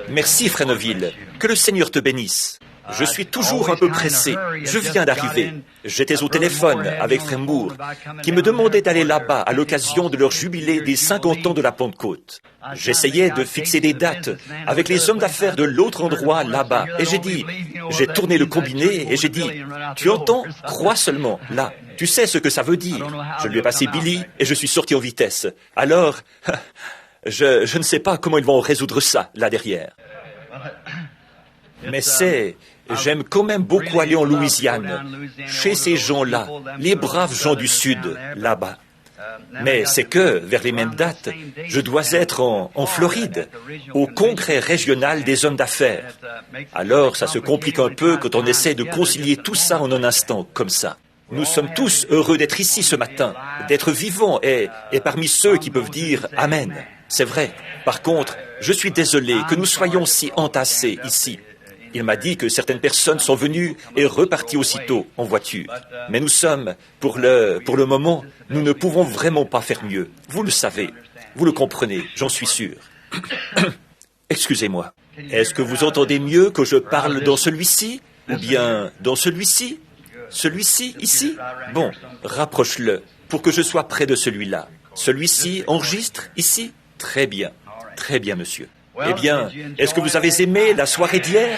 Merci, Frère Neville. Que le Seigneur te bénisse. Je suis toujours un peu pressé. Je viens d'arriver. J'étais au téléphone avec Frère Moore, qui me demandait d'aller là-bas à l'occasion de leur jubilé des 50 ans de la Pentecôte. J'essayais de fixer des dates avec les hommes d'affaires de l'autre endroit là-bas. Et j'ai tourné le combiné et j'ai dit, tu entends, crois seulement, là. Tu sais ce que ça veut dire. Je lui ai passé Billy et je suis sorti en vitesse. Alors, je ne sais pas comment ils vont résoudre ça, là derrière. Mais j'aime quand même beaucoup aller en Louisiane, chez ces gens-là, les braves gens du Sud, là-bas. Mais c'est que, vers les mêmes dates, je dois être en Floride, au congrès régional des hommes d'affaires. Alors, ça se complique un peu quand on essaie de concilier tout ça en un instant, comme ça. Nous sommes tous heureux d'être ici ce matin, d'être vivants et parmi ceux qui peuvent dire « Amen ». C'est vrai. Par contre, je suis désolé que nous soyons si entassés ici. Il m'a dit que certaines personnes sont venues et reparties aussitôt en voiture. Mais nous sommes, pour le moment, nous ne pouvons vraiment pas faire mieux. Vous le savez, vous le comprenez, j'en suis sûr. Excusez-moi. Est-ce que vous entendez mieux que je parle dans celui-ci? Ou bien dans celui-ci? Celui-ci, ici? Bon, rapproche-le pour que je sois près de celui-là. Celui-ci enregistre ici? Très bien, monsieur. Eh bien, est-ce que vous avez aimé la soirée d'hier?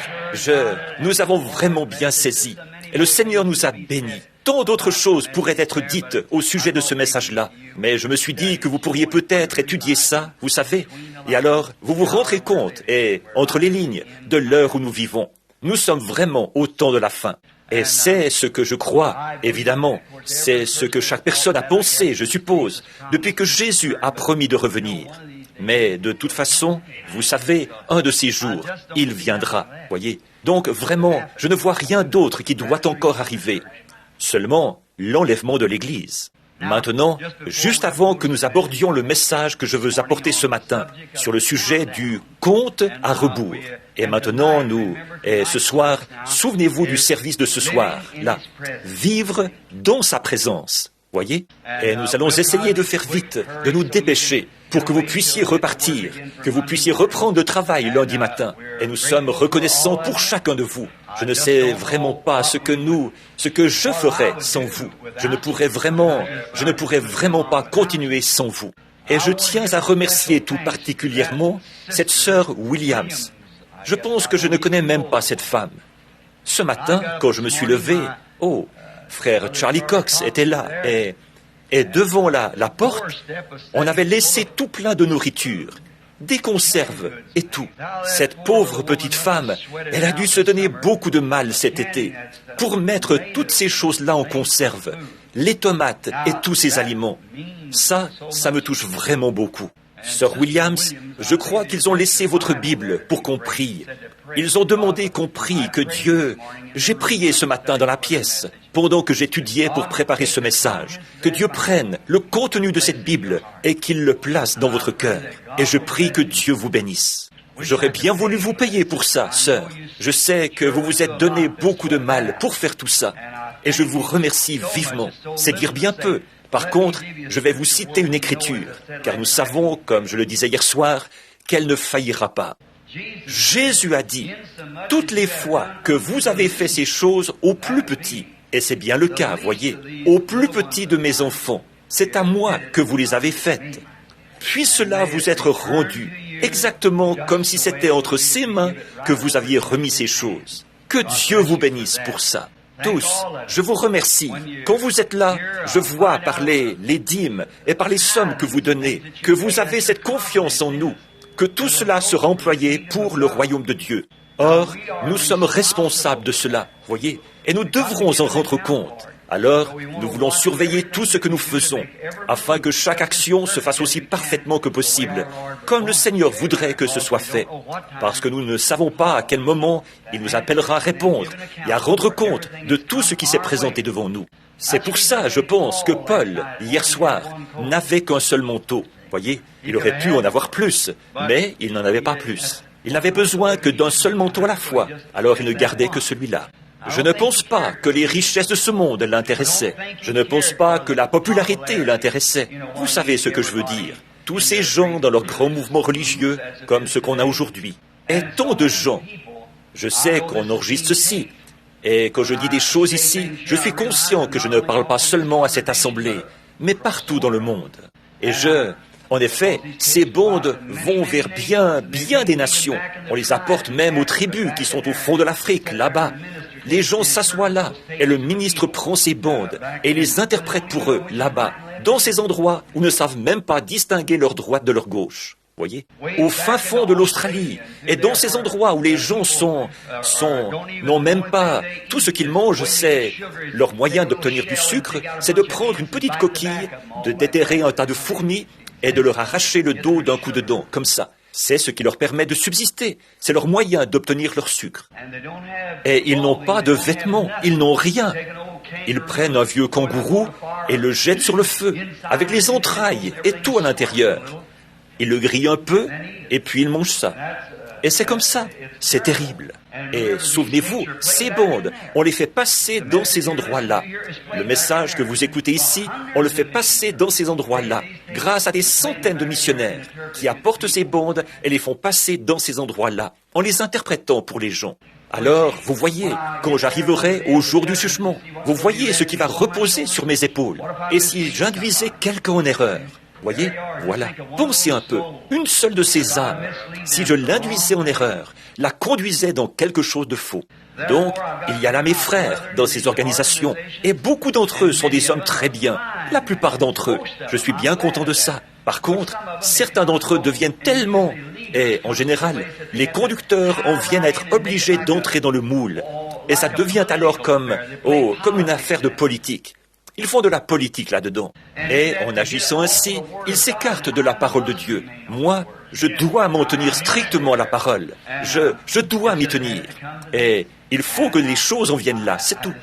Nous avons vraiment bien saisi. Et le Seigneur nous a bénis. Tant d'autres choses pourraient être dites au sujet de ce message-là. Mais je me suis dit que vous pourriez peut-être étudier ça, vous savez. Et alors, vous vous rendrez compte, et entre les lignes, de l'heure où nous vivons. Nous sommes vraiment au temps de la fin. Et c'est ce que je crois, évidemment. C'est ce que chaque personne a pensé, je suppose, depuis que Jésus a promis de revenir. Mais de toute façon, vous savez, un de ces jours, il viendra, voyez. Donc vraiment, je ne vois rien d'autre qui doit encore arriver. Seulement l'enlèvement de l'Église. Maintenant, juste avant que nous abordions le message que je veux apporter ce matin sur le sujet du compte à rebours. Et maintenant, ce soir, souvenez-vous du service de ce soir, là, vivre dans sa présence. Voyez? Et nous allons essayer de faire vite, de nous dépêcher, pour que vous puissiez repartir, que vous puissiez reprendre le travail lundi matin. Et nous sommes reconnaissants pour chacun de vous. Je ne sais vraiment pas ce que je ferais sans vous. Je ne pourrais vraiment pas continuer sans vous. Et je tiens à remercier tout particulièrement cette sœur Williams. Je pense que je ne connais même pas cette femme. Ce matin, quand je me suis levé, frère Charlie Cox était là, et devant la porte, on avait laissé tout plein de nourriture, des conserves et tout. Cette pauvre petite femme, elle a dû se donner beaucoup de mal cet été pour mettre toutes ces choses-là en conserve, les tomates et tous ces aliments. Ça me touche vraiment beaucoup. Sœur Williams, je crois qu'ils ont laissé votre Bible pour qu'on prie. Ils ont demandé qu'on prie, que Dieu... J'ai prié ce matin dans la pièce, pendant que j'étudiais pour préparer ce message, que Dieu prenne le contenu de cette Bible et qu'il le place dans votre cœur. Et je prie que Dieu vous bénisse. J'aurais bien voulu vous payer pour ça, sœur. Je sais que vous vous êtes donné beaucoup de mal pour faire tout ça. Et je vous remercie vivement. C'est dire bien peu. Par contre, je vais vous citer une écriture, car nous savons, comme je le disais hier soir, qu'elle ne faillira pas. Jésus a dit, « Toutes les fois que vous avez fait ces choses au plus petit, et c'est bien le cas, voyez, au plus petit de mes enfants, c'est à moi que vous les avez faites. Puis cela vous être rendu, exactement comme si c'était entre ses mains que vous aviez remis ces choses. Que Dieu vous bénisse pour ça. Tous, je vous remercie. Quand vous êtes là, je vois par les dîmes et par les sommes que vous donnez, que vous avez cette confiance en nous, que tout cela sera employé pour le royaume de Dieu. Or, nous sommes responsables de cela, voyez, et nous devrons en rendre compte. Alors, nous voulons surveiller tout ce que nous faisons, afin que chaque action se fasse aussi parfaitement que possible, comme le Seigneur voudrait que ce soit fait, parce que nous ne savons pas à quel moment il nous appellera à répondre et à rendre compte de tout ce qui s'est présenté devant nous. C'est pour ça, je pense, que Paul, hier soir, n'avait qu'un seul manteau. Voyez, il aurait pu en avoir plus, mais il n'en avait pas plus. Il n'avait besoin que d'un seul manteau à la fois, alors il ne gardait que celui-là. Je ne pense pas que les richesses de ce monde l'intéressaient. Je ne pense pas que la popularité l'intéressait. Vous savez ce que je veux dire. Tous ces gens dans leurs grands mouvements religieux, comme ce qu'on a aujourd'hui. et tant de gens. Je sais qu'on enregistre ceci. Et quand je dis des choses ici, je suis conscient que je ne parle pas seulement à cette assemblée, mais partout dans le monde. Et en effet, ces bandes vont vers bien des nations. On les apporte même aux tribus qui sont au fond de l'Afrique, là-bas. Les gens s'assoient là, et le ministre prend ces bandes et les interprète pour eux, là-bas, dans ces endroits où ne savent même pas distinguer leur droite de leur gauche. Voyez, au fin fond de l'Australie, et dans ces endroits où les gens n'ont même pas, tout ce qu'ils mangent, c'est leur moyen d'obtenir du sucre, c'est de prendre une petite coquille, de déterrer un tas de fourmis et de leur arracher le dos d'un coup de dent, comme ça. C'est ce qui leur permet de subsister. C'est leur moyen d'obtenir leur sucre. Et ils n'ont pas de vêtements, ils n'ont rien. Ils prennent un vieux kangourou et le jettent sur le feu, avec les entrailles et tout à l'intérieur. Ils le grillent un peu, et puis ils mangent ça. Et c'est comme ça. C'est terrible. Et souvenez-vous, ces bandes, on les fait passer dans ces endroits-là. Le message que vous écoutez ici, on le fait passer dans ces endroits-là, grâce à des centaines de missionnaires qui apportent ces bandes et les font passer dans ces endroits-là, en les interprétant pour les gens. Alors, vous voyez, quand j'arriverai au jour du jugement, vous voyez ce qui va reposer sur mes épaules. Et si j'induisais quelqu'un en erreur, voyez, voilà, pensez un peu, une seule de ces âmes, si je l'induisais en erreur, la conduisais dans quelque chose de faux. Donc, il y a là mes frères dans ces organisations, et beaucoup d'entre eux sont des hommes très bien, la plupart d'entre eux. Je suis bien content de ça. Par contre, certains d'entre eux deviennent tellement, et en général, les conducteurs en viennent à être obligés d'entrer dans le moule, et ça devient alors comme une affaire de politique. Ils font de la politique là-dedans. Et en agissant ainsi, ils s'écartent de la parole de Dieu. Moi, je dois m'en tenir strictement à la parole. Je dois m'y tenir. Et il faut que les choses en viennent là, c'est tout.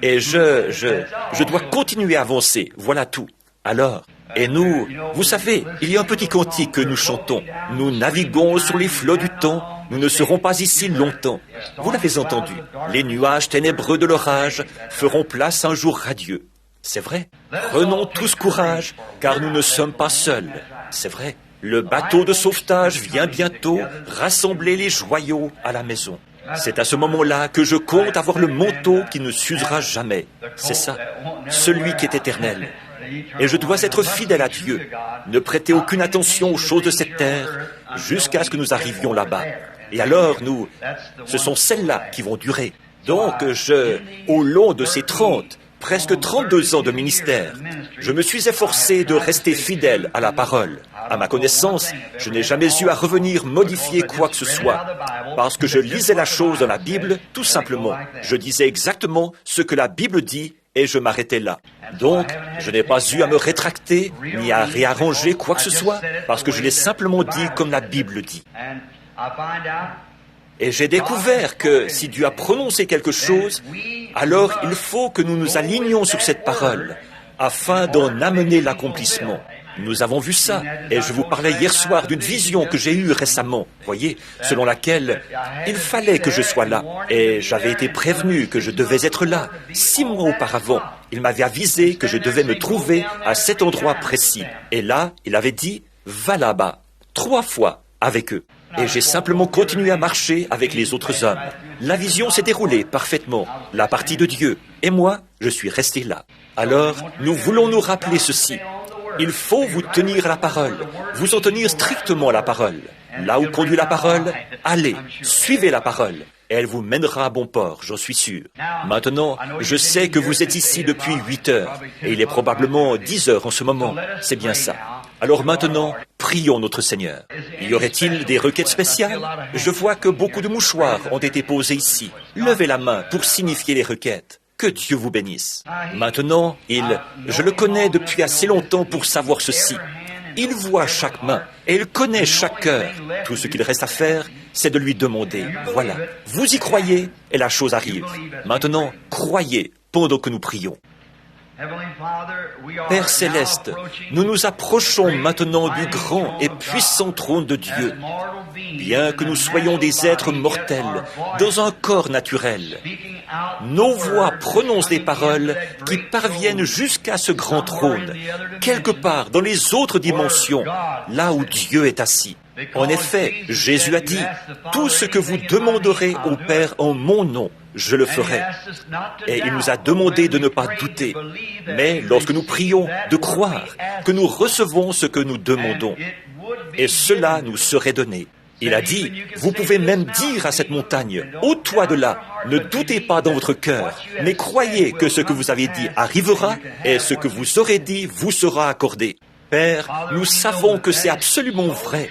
Et je dois continuer à avancer, voilà tout. Alors, et nous, vous savez, il y a un petit cantique que nous chantons. Nous naviguons sur les flots du temps, nous ne serons pas ici longtemps. Vous l'avez entendu. Les nuages ténébreux de l'orage feront place un jour radieux. C'est vrai. Prenons tous courage, car nous ne sommes pas seuls. C'est vrai. Le bateau de sauvetage vient bientôt rassembler les joyaux à la maison. C'est à ce moment-là que je compte avoir le manteau qui ne s'usera jamais. C'est ça, celui qui est éternel. Et je dois être fidèle à Dieu, ne prêter aucune attention aux choses de cette terre, jusqu'à ce que nous arrivions là-bas. Et alors, ce sont celles-là qui vont durer. Donc, au long de ces presque 32 ans de ministère, je me suis efforcé de rester fidèle à la parole. À ma connaissance, je n'ai jamais eu à revenir modifier quoi que ce soit, parce que je lisais la chose dans la Bible, tout simplement. Je disais exactement ce que la Bible dit et je m'arrêtais là. Donc, je n'ai pas eu à me rétracter, ni à réarranger quoi que ce soit, parce que je l'ai simplement dit comme la Bible dit. Et j'ai découvert que si Dieu a prononcé quelque chose, alors il faut que nous nous alignions sur cette parole, afin d'en amener l'accomplissement. Nous avons vu ça, et je vous parlais hier soir d'une vision que j'ai eue récemment, voyez, selon laquelle il fallait que je sois là, et j'avais été prévenu que je devais être là. 6 mois auparavant, il m'avait avisé que je devais me trouver à cet endroit précis. Et là, il avait dit, va là-bas, 3 fois avec eux. Et j'ai simplement continué à marcher avec les autres hommes. La vision s'est déroulée parfaitement, la partie de Dieu. Et moi, je suis resté là. Alors, nous voulons nous rappeler ceci. Il faut vous tenir à la parole, vous en tenir strictement à la parole. Là où conduit la parole, allez, suivez la parole. Et elle vous mènera à bon port, j'en suis sûr. Maintenant, je sais que vous êtes ici depuis 8 heures, et il est probablement 10 heures en ce moment. C'est bien ça. Alors maintenant, prions notre Seigneur. Y aurait-il des requêtes spéciales? Je vois que beaucoup de mouchoirs ont été posés ici. Levez la main pour signifier les requêtes. Que Dieu vous bénisse. Maintenant, je le connais depuis assez longtemps pour savoir ceci. Il voit chaque main et il connaît chaque cœur. Tout ce qu'il reste à faire, c'est de lui demander. Voilà. Vous y croyez et la chose arrive. Maintenant, croyez pendant que nous prions. Père céleste, nous nous approchons maintenant du grand et puissant trône de Dieu. Bien que nous soyons des êtres mortels, dans un corps naturel, nos voix prononcent des paroles qui parviennent jusqu'à ce grand trône, quelque part dans les autres dimensions, là où Dieu est assis. En effet, Jésus a dit, « Tout ce que vous demanderez au Père en mon nom, je le ferai. » Et il nous a demandé de ne pas douter, mais lorsque nous prions, de croire que nous recevons ce que nous demandons. Et cela nous serait donné. Il a dit, vous pouvez même dire à cette montagne, ôte-toi de là, ne doutez pas dans votre cœur, mais croyez que ce que vous avez dit arrivera et ce que vous aurez dit vous sera accordé. Père, nous savons que c'est absolument vrai.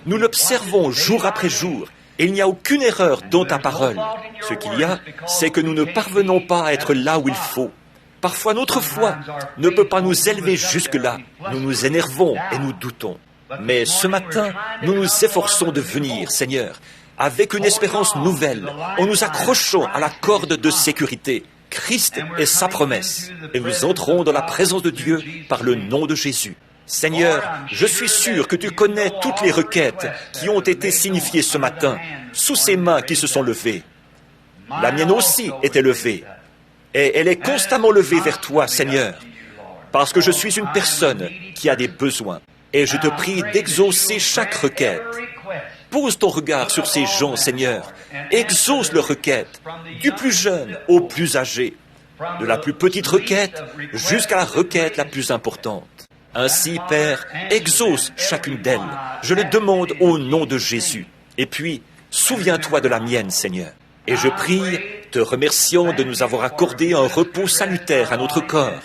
Nous l'observons jour après jour. Et il n'y a aucune erreur dans ta parole. Ce qu'il y a, c'est que nous ne parvenons pas à être là où il faut. Parfois, notre foi ne peut pas nous élever jusque-là. Nous nous énervons et nous doutons. Mais ce matin, nous nous efforçons de venir, Seigneur, avec une espérance nouvelle, en nous accrochant à la corde de sécurité. Christ est sa promesse. Et nous entrons dans la présence de Dieu par le nom de Jésus. Seigneur, je suis sûr que tu connais toutes les requêtes qui ont été signifiées ce matin, sous ces mains qui se sont levées. La mienne aussi était levée, et elle est constamment levée vers toi, Seigneur, parce que je suis une personne qui a des besoins, et je te prie d'exaucer chaque requête. Pose ton regard sur ces gens, Seigneur, exauce leurs requêtes, du plus jeune au plus âgé, de la plus petite requête jusqu'à la requête la plus importante. Ainsi, Père, exauce chacune d'elles. Je le demande au nom de Jésus. Et puis, souviens-toi de la mienne, Seigneur. Et je prie, te remerciant de nous avoir accordé un repos salutaire à notre corps,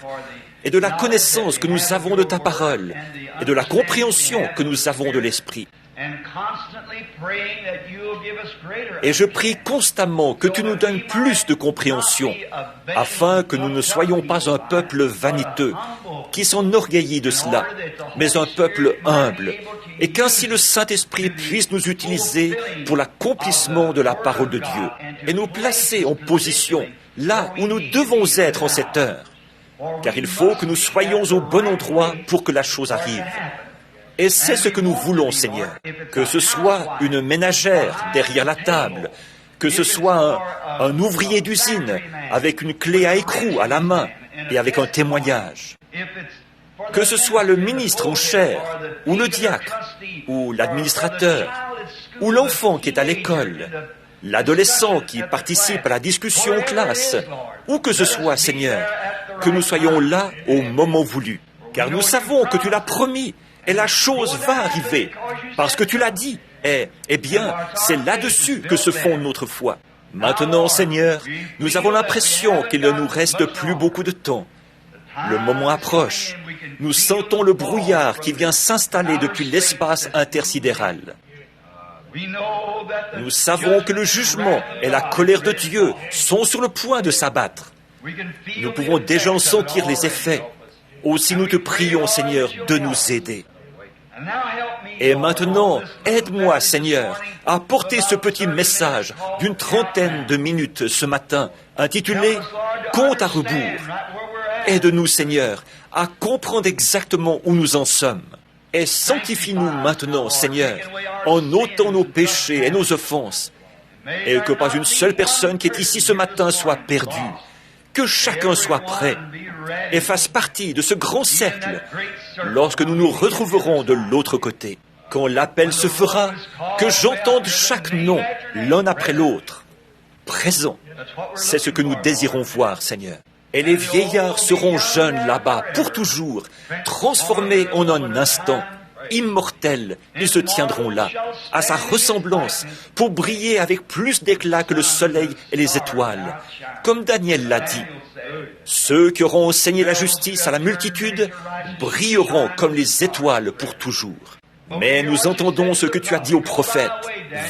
et de la connaissance que nous avons de ta parole, et de la compréhension que nous avons de l'Esprit. Et je prie constamment que tu nous donnes plus de compréhension, afin que nous ne soyons pas un peuple vaniteux, qui s'enorgueillit de cela, mais un peuple humble, et qu'ainsi le Saint-Esprit puisse nous utiliser pour l'accomplissement de la parole de Dieu, et nous placer en position là où nous devons être en cette heure, car il faut que nous soyons au bon endroit pour que la chose arrive. Et c'est ce que nous voulons, Seigneur, que ce soit une ménagère derrière la table, que ce soit un ouvrier d'usine avec une clé à écrou à la main et avec un témoignage, que ce soit le ministre en chair, ou le diacre, ou l'administrateur, ou l'enfant qui est à l'école, l'adolescent qui participe à la discussion en classe, ou que ce soit, Seigneur, que nous soyons là au moment voulu, car nous savons que tu l'as promis. Et la chose va arriver, parce que tu l'as dit. Eh bien, c'est là-dessus que se fonde notre foi. Maintenant, Seigneur, nous avons l'impression qu'il ne nous reste plus beaucoup de temps. Le moment approche. Nous sentons le brouillard qui vient s'installer depuis l'espace intersidéral. Nous savons que le jugement et la colère de Dieu sont sur le point de s'abattre. Nous pouvons déjà en sentir les effets. Aussi nous te prions, Seigneur, de nous aider. Et maintenant, aide-moi, Seigneur, à porter ce petit message d'une trentaine de minutes ce matin, intitulé « Compte à rebours ». Aide-nous, Seigneur, à comprendre exactement où nous en sommes. Et sanctifie-nous maintenant, Seigneur, en ôtant nos péchés et nos offenses, et que pas une seule personne qui est ici ce matin soit perdue. Que chacun soit prêt et fasse partie de ce grand cercle lorsque nous nous retrouverons de l'autre côté. Quand l'appel se fera, que j'entende chaque nom l'un après l'autre. Présent, c'est ce que nous désirons voir, Seigneur. Et les vieillards seront jeunes là-bas pour toujours, transformés en un instant. Immortels, ils se tiendront là, à sa ressemblance, pour briller avec plus d'éclat que le soleil et les étoiles. Comme Daniel l'a dit, ceux qui auront enseigné la justice à la multitude brilleront comme les étoiles pour toujours. Mais nous entendons ce que tu as dit au prophète.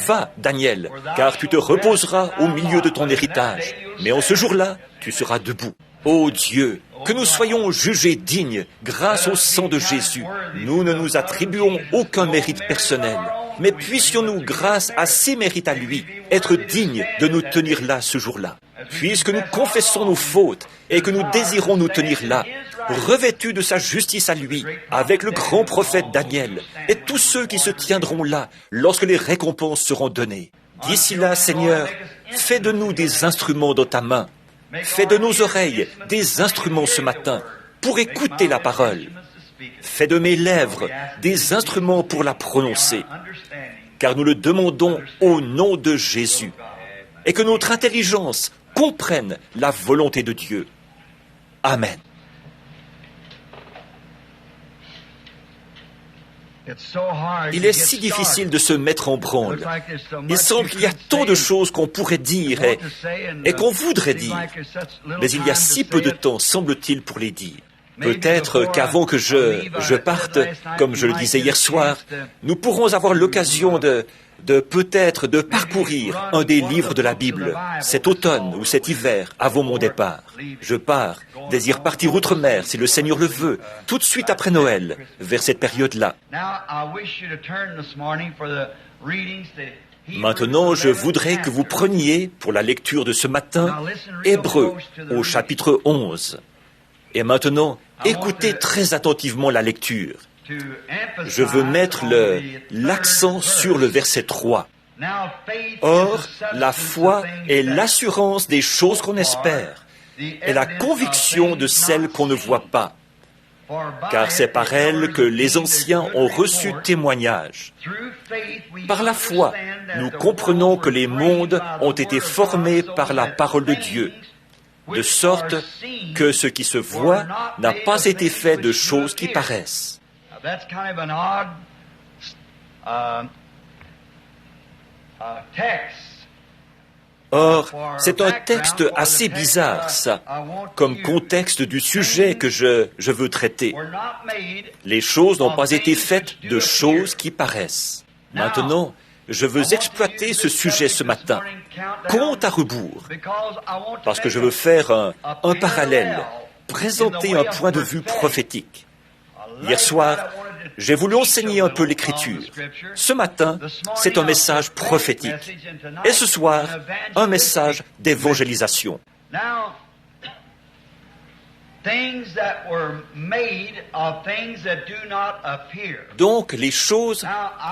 Va, Daniel, car tu te reposeras au milieu de ton héritage. Mais en ce jour-là, tu seras debout. Ô Dieu, que nous soyons jugés dignes grâce au sang de Jésus. Nous ne nous attribuons aucun mérite personnel, mais puissions-nous, grâce à ses mérites à lui, être dignes de nous tenir là ce jour-là. puisque nous confessons nos fautes et que nous désirons nous tenir là, revêtus de sa justice à lui, avec le grand prophète Daniel, et tous ceux qui se tiendront là lorsque les récompenses seront données. D'ici là, Seigneur, fais de nous des instruments dans ta main. Fais de nos oreilles des instruments ce matin pour écouter la parole. Fais de mes lèvres des instruments pour la prononcer, car nous le demandons au nom de Jésus, et que notre intelligence comprenne la volonté de Dieu. Amen. Il est si difficile de se mettre en branle. Il semble qu'il y a tant de choses qu'on pourrait dire et qu'on voudrait dire, mais il y a si peu de temps, semble-t-il, pour les dire. Peut-être qu'avant que je parte, comme je le disais hier soir, nous pourrons avoir l'occasion de parcourir un des livres de la Bible, cet automne ou cet hiver, avant mon départ. Je pars, désire partir outre-mer, si le Seigneur le veut, tout de suite après Noël, vers cette période-là. Maintenant, je voudrais que vous preniez, pour la lecture de ce matin, Hébreux, au chapitre 11. Et maintenant, écoutez très attentivement la lecture. Je veux mettre l'accent sur le verset 3. Or, la foi est l'assurance des choses qu'on espère, et la conviction de celles qu'on ne voit pas. Car c'est par elle que les anciens ont reçu témoignage. Par la foi, nous comprenons que les mondes ont été formés par la parole de Dieu, de sorte que ce qui se voit n'a pas été fait de choses qui paraissent. Or, c'est un texte assez bizarre, ça, comme contexte du sujet que je veux traiter. Les choses n'ont pas été faites de choses qui paraissent. Maintenant, je veux exploiter ce sujet ce matin, compte à rebours, parce que je veux faire un parallèle, présenter un point de vue prophétique. Hier soir, j'ai voulu enseigner un peu l'Écriture. Ce matin, c'est un message prophétique. Et ce soir, un message d'évangélisation. Donc, les choses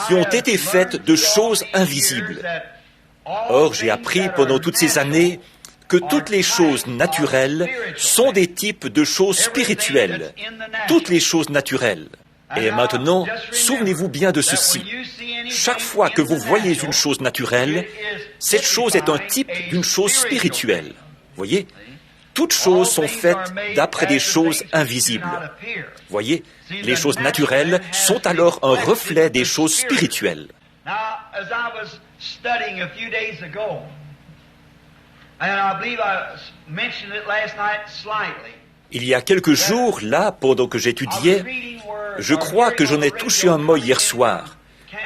qui ont été faites de choses invisibles. Or, j'ai appris pendant toutes ces années que toutes les choses naturelles sont des types de choses spirituelles. Toutes les choses naturelles. Et maintenant, souvenez-vous bien de ceci. Chaque fois que vous voyez une chose naturelle, cette chose est un type d'une chose spirituelle. Voyez ? Toutes choses sont faites d'après des choses invisibles. Voyez ? Les choses naturelles sont alors un reflet des choses spirituelles. Il y a quelques jours, là, pendant que j'étudiais, je crois que j'en ai touché un mot hier soir.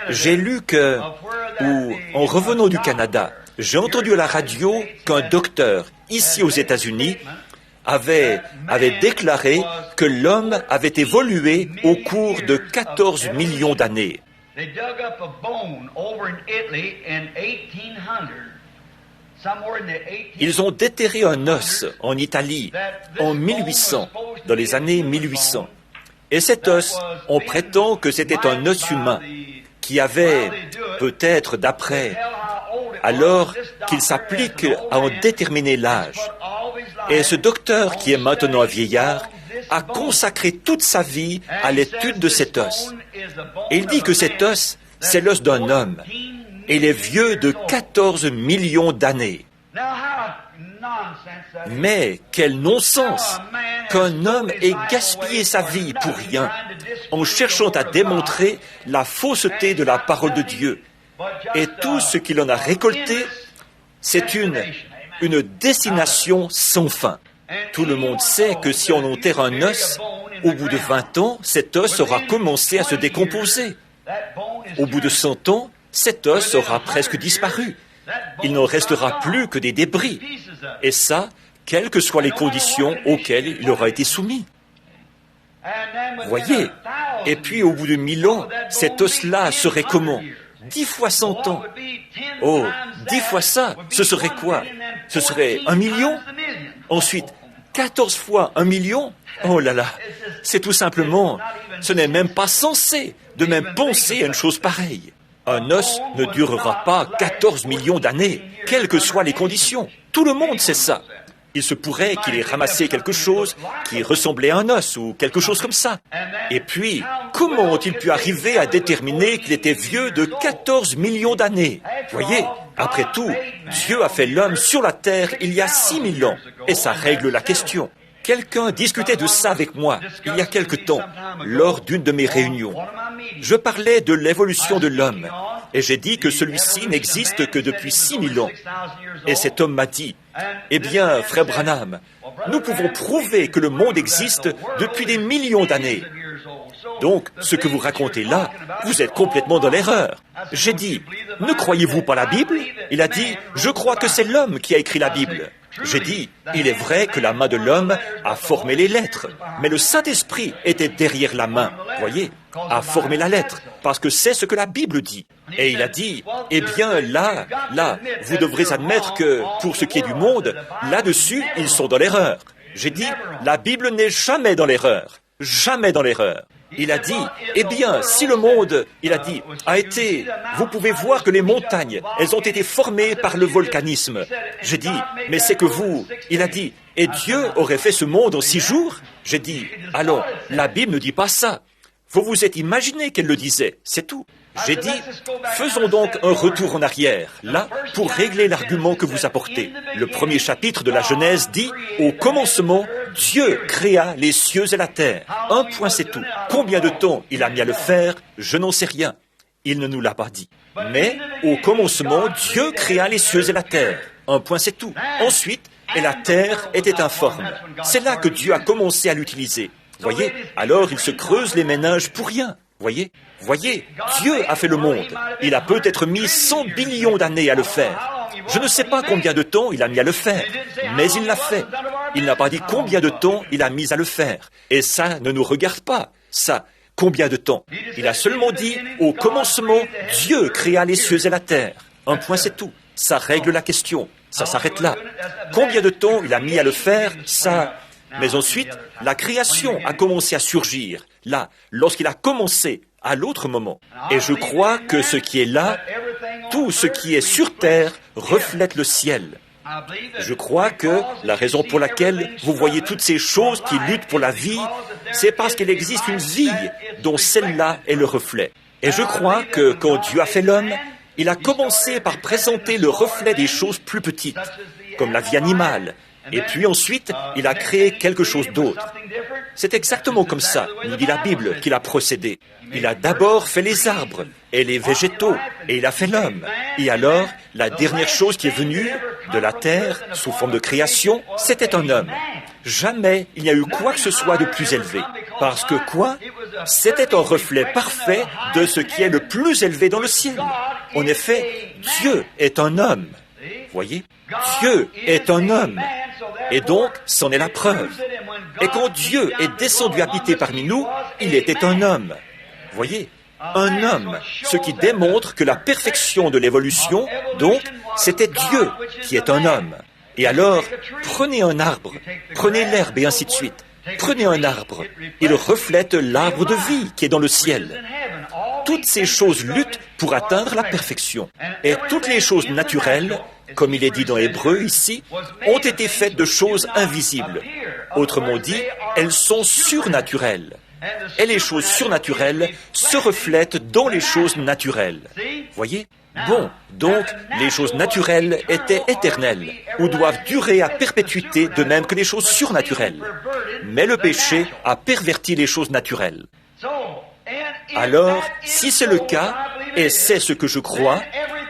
J'ai lu que, en revenant du Canada, j'ai entendu à la radio qu'un docteur, ici aux États-Unis, avait déclaré que l'homme avait évolué au cours de 14 millions d'années. Ils ont déterré un os en Italie en 1800, dans les années 1800. Et cet os, on prétend que c'était un os humain qui avait, peut-être d'après, alors qu'il s'applique à en déterminer l'âge. Et ce docteur, qui est maintenant un vieillard, a consacré toute sa vie à l'étude de cet os. Et il dit que cet os, c'est l'os d'un homme. Et il est vieux de 14 millions d'années. Mais quel non-sens qu'un homme ait gaspillé sa vie pour rien, en cherchant à démontrer la fausseté de la parole de Dieu. Et tout ce qu'il en a récolté, c'est une destination sans fin. Tout le monde sait que si on enterre un os, au bout de 20 ans, cet os aura commencé à se décomposer. Au bout de 100 ans, cet os aura presque disparu. Il n'en restera plus que des débris. Et ça, quelles que soient les conditions auxquelles il aura été soumis. Voyez. Et puis, au bout de 1000 ans, cet os-là serait comment ? 10 fois 100 ans. Oh, 10 fois ça, ce serait quoi ? ce serait 1 million. Ensuite, 14 fois 1 million. Oh là là, c'est tout simplement, ce n'est même pas censé de même penser à une chose pareille. Un os ne durera pas 14 millions d'années, quelles que soient les conditions. Tout le monde sait ça. Il se pourrait qu'il ait ramassé quelque chose qui ressemblait à un os ou quelque chose comme ça. Et puis, comment ont-ils pu arriver à déterminer qu'il était vieux de 14 millions d'années? Voyez, après tout, Dieu a fait l'homme sur la terre il y a 6 000 ans, et ça règle la question. Quelqu'un discutait de ça avec moi il y a quelque temps, lors d'une de mes réunions. Je parlais de l'évolution de l'homme, et j'ai dit que celui-ci n'existe que depuis 6 000 ans. Et cet homme m'a dit, « Eh bien, frère Branham, nous pouvons prouver que le monde existe depuis des millions d'années. Donc, ce que vous racontez là, vous êtes complètement dans l'erreur. » J'ai dit, « Ne croyez-vous pas la Bible ?» Il a dit, « Je crois que c'est l'homme qui a écrit la Bible. » J'ai dit, il est vrai que la main de l'homme a formé les lettres, mais le Saint-Esprit était derrière la main, voyez, a formé la lettre, parce que c'est ce que la Bible dit. Et il a dit, eh bien là, vous devrez admettre que, pour ce qui est du monde, là-dessus, ils sont dans l'erreur. J'ai dit, la Bible n'est jamais dans l'erreur, jamais dans l'erreur. Il a dit, eh bien, si le monde, il a dit, a été, vous pouvez voir que les montagnes, elles ont été formées par le volcanisme. J'ai dit, mais c'est que vous, il a dit, et Dieu aurait fait ce monde en 6 jours? J'ai dit, allons, la Bible ne dit pas ça. Vous vous êtes imaginé qu'elle le disait, c'est tout. J'ai dit, faisons donc un retour en arrière, là, pour régler l'argument que vous apportez. Le premier chapitre de la Genèse dit, au commencement, Dieu créa les cieux et la terre. Un point, c'est tout. Combien de temps il a mis à le faire, je n'en sais rien. Il ne nous l'a pas dit. Mais, au commencement, Dieu créa les cieux et la terre. Un point, c'est tout. Ensuite, et la terre était informe. C'est là que Dieu a commencé à l'utiliser. Voyez, alors il se creuse les méninges pour rien. Voyez, Dieu a fait le monde. Il a peut-être mis 100 billions d'années à le faire. Je ne sais pas combien de temps il a mis à le faire, mais il l'a fait. Il n'a pas dit combien de temps il a mis à le faire. Et ça ne nous regarde pas, ça. Combien de temps? Il a seulement dit, au commencement, Dieu créa les cieux et la terre. Un point, c'est tout. Ça règle la question. Ça s'arrête là. Combien de temps il a mis à le faire? Ça... Mais ensuite, la création a commencé à surgir, là, lorsqu'il a commencé, à l'autre moment. Et je crois que ce qui est là, tout ce qui est sur terre, reflète le ciel. Je crois que la raison pour laquelle vous voyez toutes ces choses qui luttent pour la vie, c'est parce qu'il existe une vie dont celle-là est le reflet. Et je crois que quand Dieu a fait l'homme, il a commencé par présenter le reflet des choses plus petites, comme la vie animale. Et puis ensuite, il a créé quelque chose d'autre. C'est exactement comme ça, nous dit la Bible, qu'il a procédé. Il a d'abord fait les arbres et les végétaux, et il a fait l'homme. Et alors, la dernière chose qui est venue de la terre, sous forme de création, c'était un homme. Jamais il n'y a eu quoi que ce soit de plus élevé. Parce que quoi? C'était un reflet parfait de ce qui est le plus élevé dans le ciel. En effet, Dieu est un homme. Voyez? Dieu est un homme. Et donc, c'en est la preuve. Et quand Dieu est descendu habiter parmi nous, il était un homme. Voyez? Un homme, ce qui démontre que la perfection de l'évolution, donc, c'était Dieu qui est un homme. Et alors, prenez un arbre, prenez l'herbe et ainsi de suite. Prenez un arbre, il reflète l'arbre de vie qui est dans le ciel. Toutes ces choses luttent pour atteindre la perfection. Et toutes les choses naturelles, comme il est dit dans Hébreux ici, ont été faites de choses invisibles. Autrement dit, elles sont surnaturelles. Et les choses surnaturelles se reflètent dans les choses naturelles. Voyez? Bon, donc, les choses naturelles étaient éternelles, ou doivent durer à perpétuité de même que les choses surnaturelles. Mais le péché a perverti les choses naturelles. Alors, si c'est le cas, et c'est ce que je crois,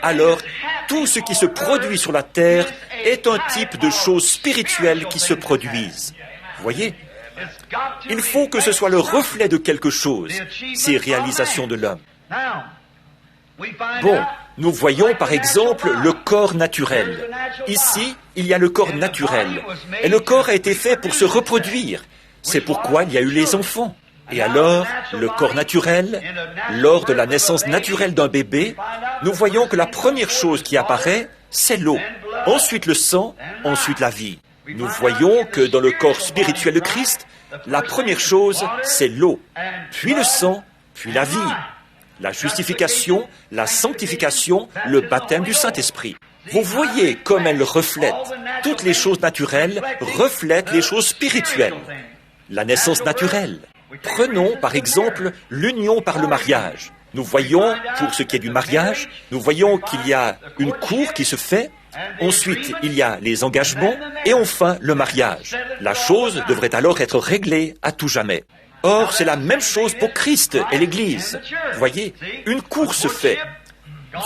alors tout ce qui se produit sur la terre est un type de choses spirituelles qui se produisent. Voyez? Il faut que ce soit le reflet de quelque chose, ces réalisations de l'homme. Bon, nous voyons par exemple le corps naturel. Ici, il y a le corps naturel. Et le corps a été fait pour se reproduire. C'est pourquoi il y a eu les enfants. Et alors, le corps naturel, lors de la naissance naturelle d'un bébé, nous voyons que la première chose qui apparaît, c'est l'eau. ensuite le sang, ensuite la vie. Nous voyons que dans le corps spirituel de Christ, la première chose, c'est l'eau, puis le sang, puis la vie. La justification, la sanctification, le baptême du Saint-Esprit. Vous voyez comme elle reflète. Toutes les choses naturelles reflètent les choses spirituelles. La naissance naturelle. Prenons, par exemple, l'union par le mariage. Nous voyons, pour ce qui est du mariage, nous voyons qu'il y a une cour qui se fait, ensuite il y a les engagements, et enfin le mariage. La chose devrait alors être réglée à tout jamais. Or, c'est la même chose pour Christ et l'Église. Voyez, une cour se fait.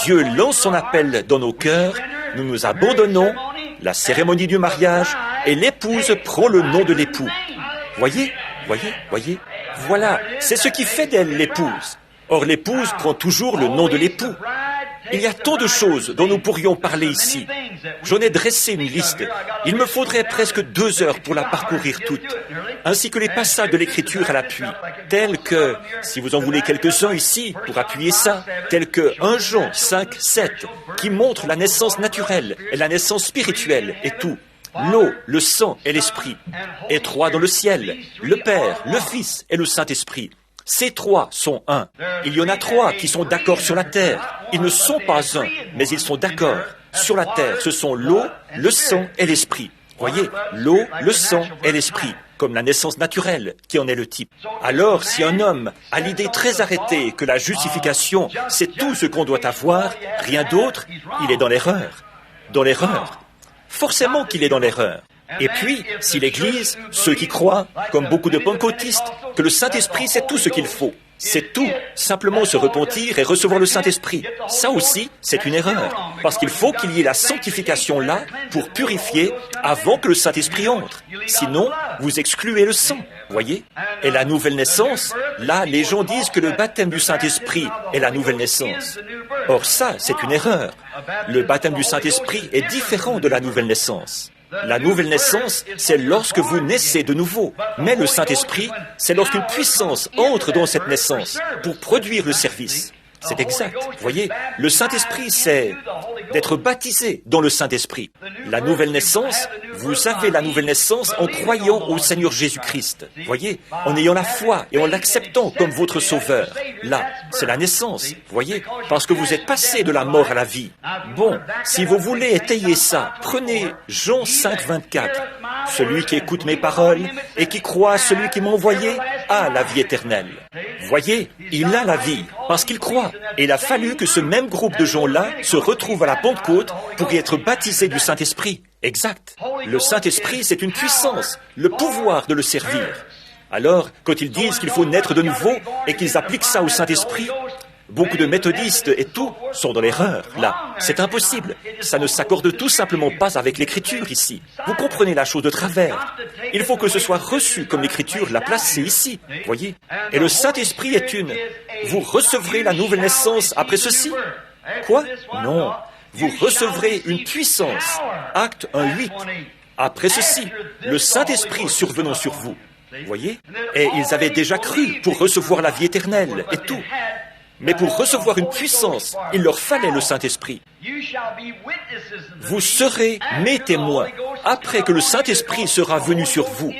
Dieu lance son appel dans nos cœurs, nous nous abandonnons, la cérémonie du mariage, et l'épouse prend le nom de l'époux. Voyez, voilà, c'est ce qui fait d'elle l'épouse. Or, l'épouse prend toujours le nom de l'époux. Il y a tant de choses dont nous pourrions parler ici. J'en ai dressé une liste. Il me faudrait presque 2 heures pour la parcourir toute, ainsi que les passages de l'Écriture à l'appui, tels que, si vous en voulez quelques-uns ici, pour appuyer ça, tels que 1 Jean 5, 7, qui montre la naissance naturelle et la naissance spirituelle et tout. L'eau, le sang et l'esprit. Et 3 dans le ciel, le Père, le Fils et le Saint-Esprit. Ces 3 sont un. Il y en a 3 qui sont d'accord sur la terre. Ils ne sont pas un, mais ils sont d'accord. Sur la terre, ce sont l'eau, le sang et l'esprit. Voyez, l'eau, le sang et l'esprit, comme la naissance naturelle, qui en est le type. Alors, si un homme a l'idée très arrêtée que la justification, c'est tout ce qu'on doit avoir, rien d'autre, il est dans l'erreur. Dans l'erreur. Forcément qu'il est dans l'erreur. Et puis, si l'Église, ceux qui croient, comme beaucoup de pentecôtistes, que le Saint-Esprit c'est tout ce qu'il faut, c'est tout, simplement se repentir et recevoir le Saint-Esprit. Ça aussi, c'est une erreur, parce qu'il faut qu'il y ait la sanctification là pour purifier avant que le Saint-Esprit entre. Sinon, vous excluez le sang, voyez. Et la nouvelle naissance, là, les gens disent que le baptême du Saint-Esprit est la nouvelle naissance. Or ça, c'est une erreur. Le baptême du Saint-Esprit est différent de la nouvelle naissance. La nouvelle naissance, c'est lorsque vous naissez de nouveau. Mais le Saint-Esprit, c'est lorsqu'une puissance entre dans cette naissance pour produire le service. C'est exact. Voyez, le Saint-Esprit, c'est d'être baptisé dans le Saint-Esprit. La nouvelle naissance, vous avez la nouvelle naissance en croyant au Seigneur Jésus-Christ. Voyez, en ayant la foi et en l'acceptant comme votre sauveur. Là, c'est la naissance. Voyez, parce que vous êtes passé de la mort à la vie. Bon, si vous voulez étayer ça, prenez Jean 5, 24. Celui qui écoute mes paroles et qui croit à celui qui m'a envoyé a la vie éternelle. Voyez, il a la vie parce qu'il croit. Et il a fallu que ce même groupe de gens-là se retrouve à la Pentecôte pour y être baptisés du Saint-Esprit. Exact. Le Saint-Esprit, c'est une puissance, le pouvoir de le servir. Alors, quand ils disent qu'il faut naître de nouveau et qu'ils appliquent ça au Saint-Esprit, beaucoup de méthodistes et tout sont dans l'erreur, là. C'est impossible. Ça ne s'accorde tout simplement pas avec l'Écriture ici. Vous comprenez la chose de travers. Il faut que ce soit reçu comme l'Écriture l'a placé ici, voyez. Et le Saint-Esprit est une. Vous recevrez la nouvelle naissance après ceci. Quoi? Non. Vous recevrez une puissance. Acte 1:8. Après ceci, le Saint-Esprit survenant sur vous. Voyez? Et ils avaient déjà cru pour recevoir la vie éternelle et tout. Mais pour recevoir une puissance, il leur fallait le Saint-Esprit. Vous serez mes témoins après que le Saint-Esprit sera venu sur vous.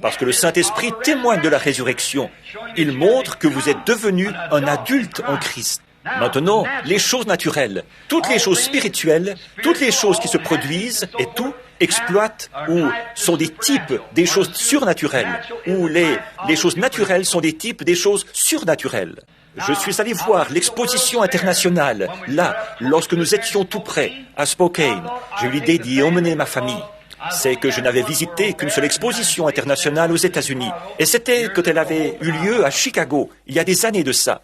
Parce que le Saint-Esprit témoigne de la résurrection. Il montre que vous êtes devenu un adulte en Christ. Maintenant, les choses naturelles, toutes les choses spirituelles, toutes les choses qui se produisent et tout exploitent ou sont des types des choses surnaturelles, ou les choses naturelles sont des types des choses surnaturelles. Je suis allé voir l'exposition internationale, là, lorsque nous étions tout près, à Spokane. J'ai eu l'idée d'y emmener ma famille. C'est que je n'avais visité qu'une seule exposition internationale aux États-Unis. Et c'était quand elle avait eu lieu à Chicago, il y a des années de ça.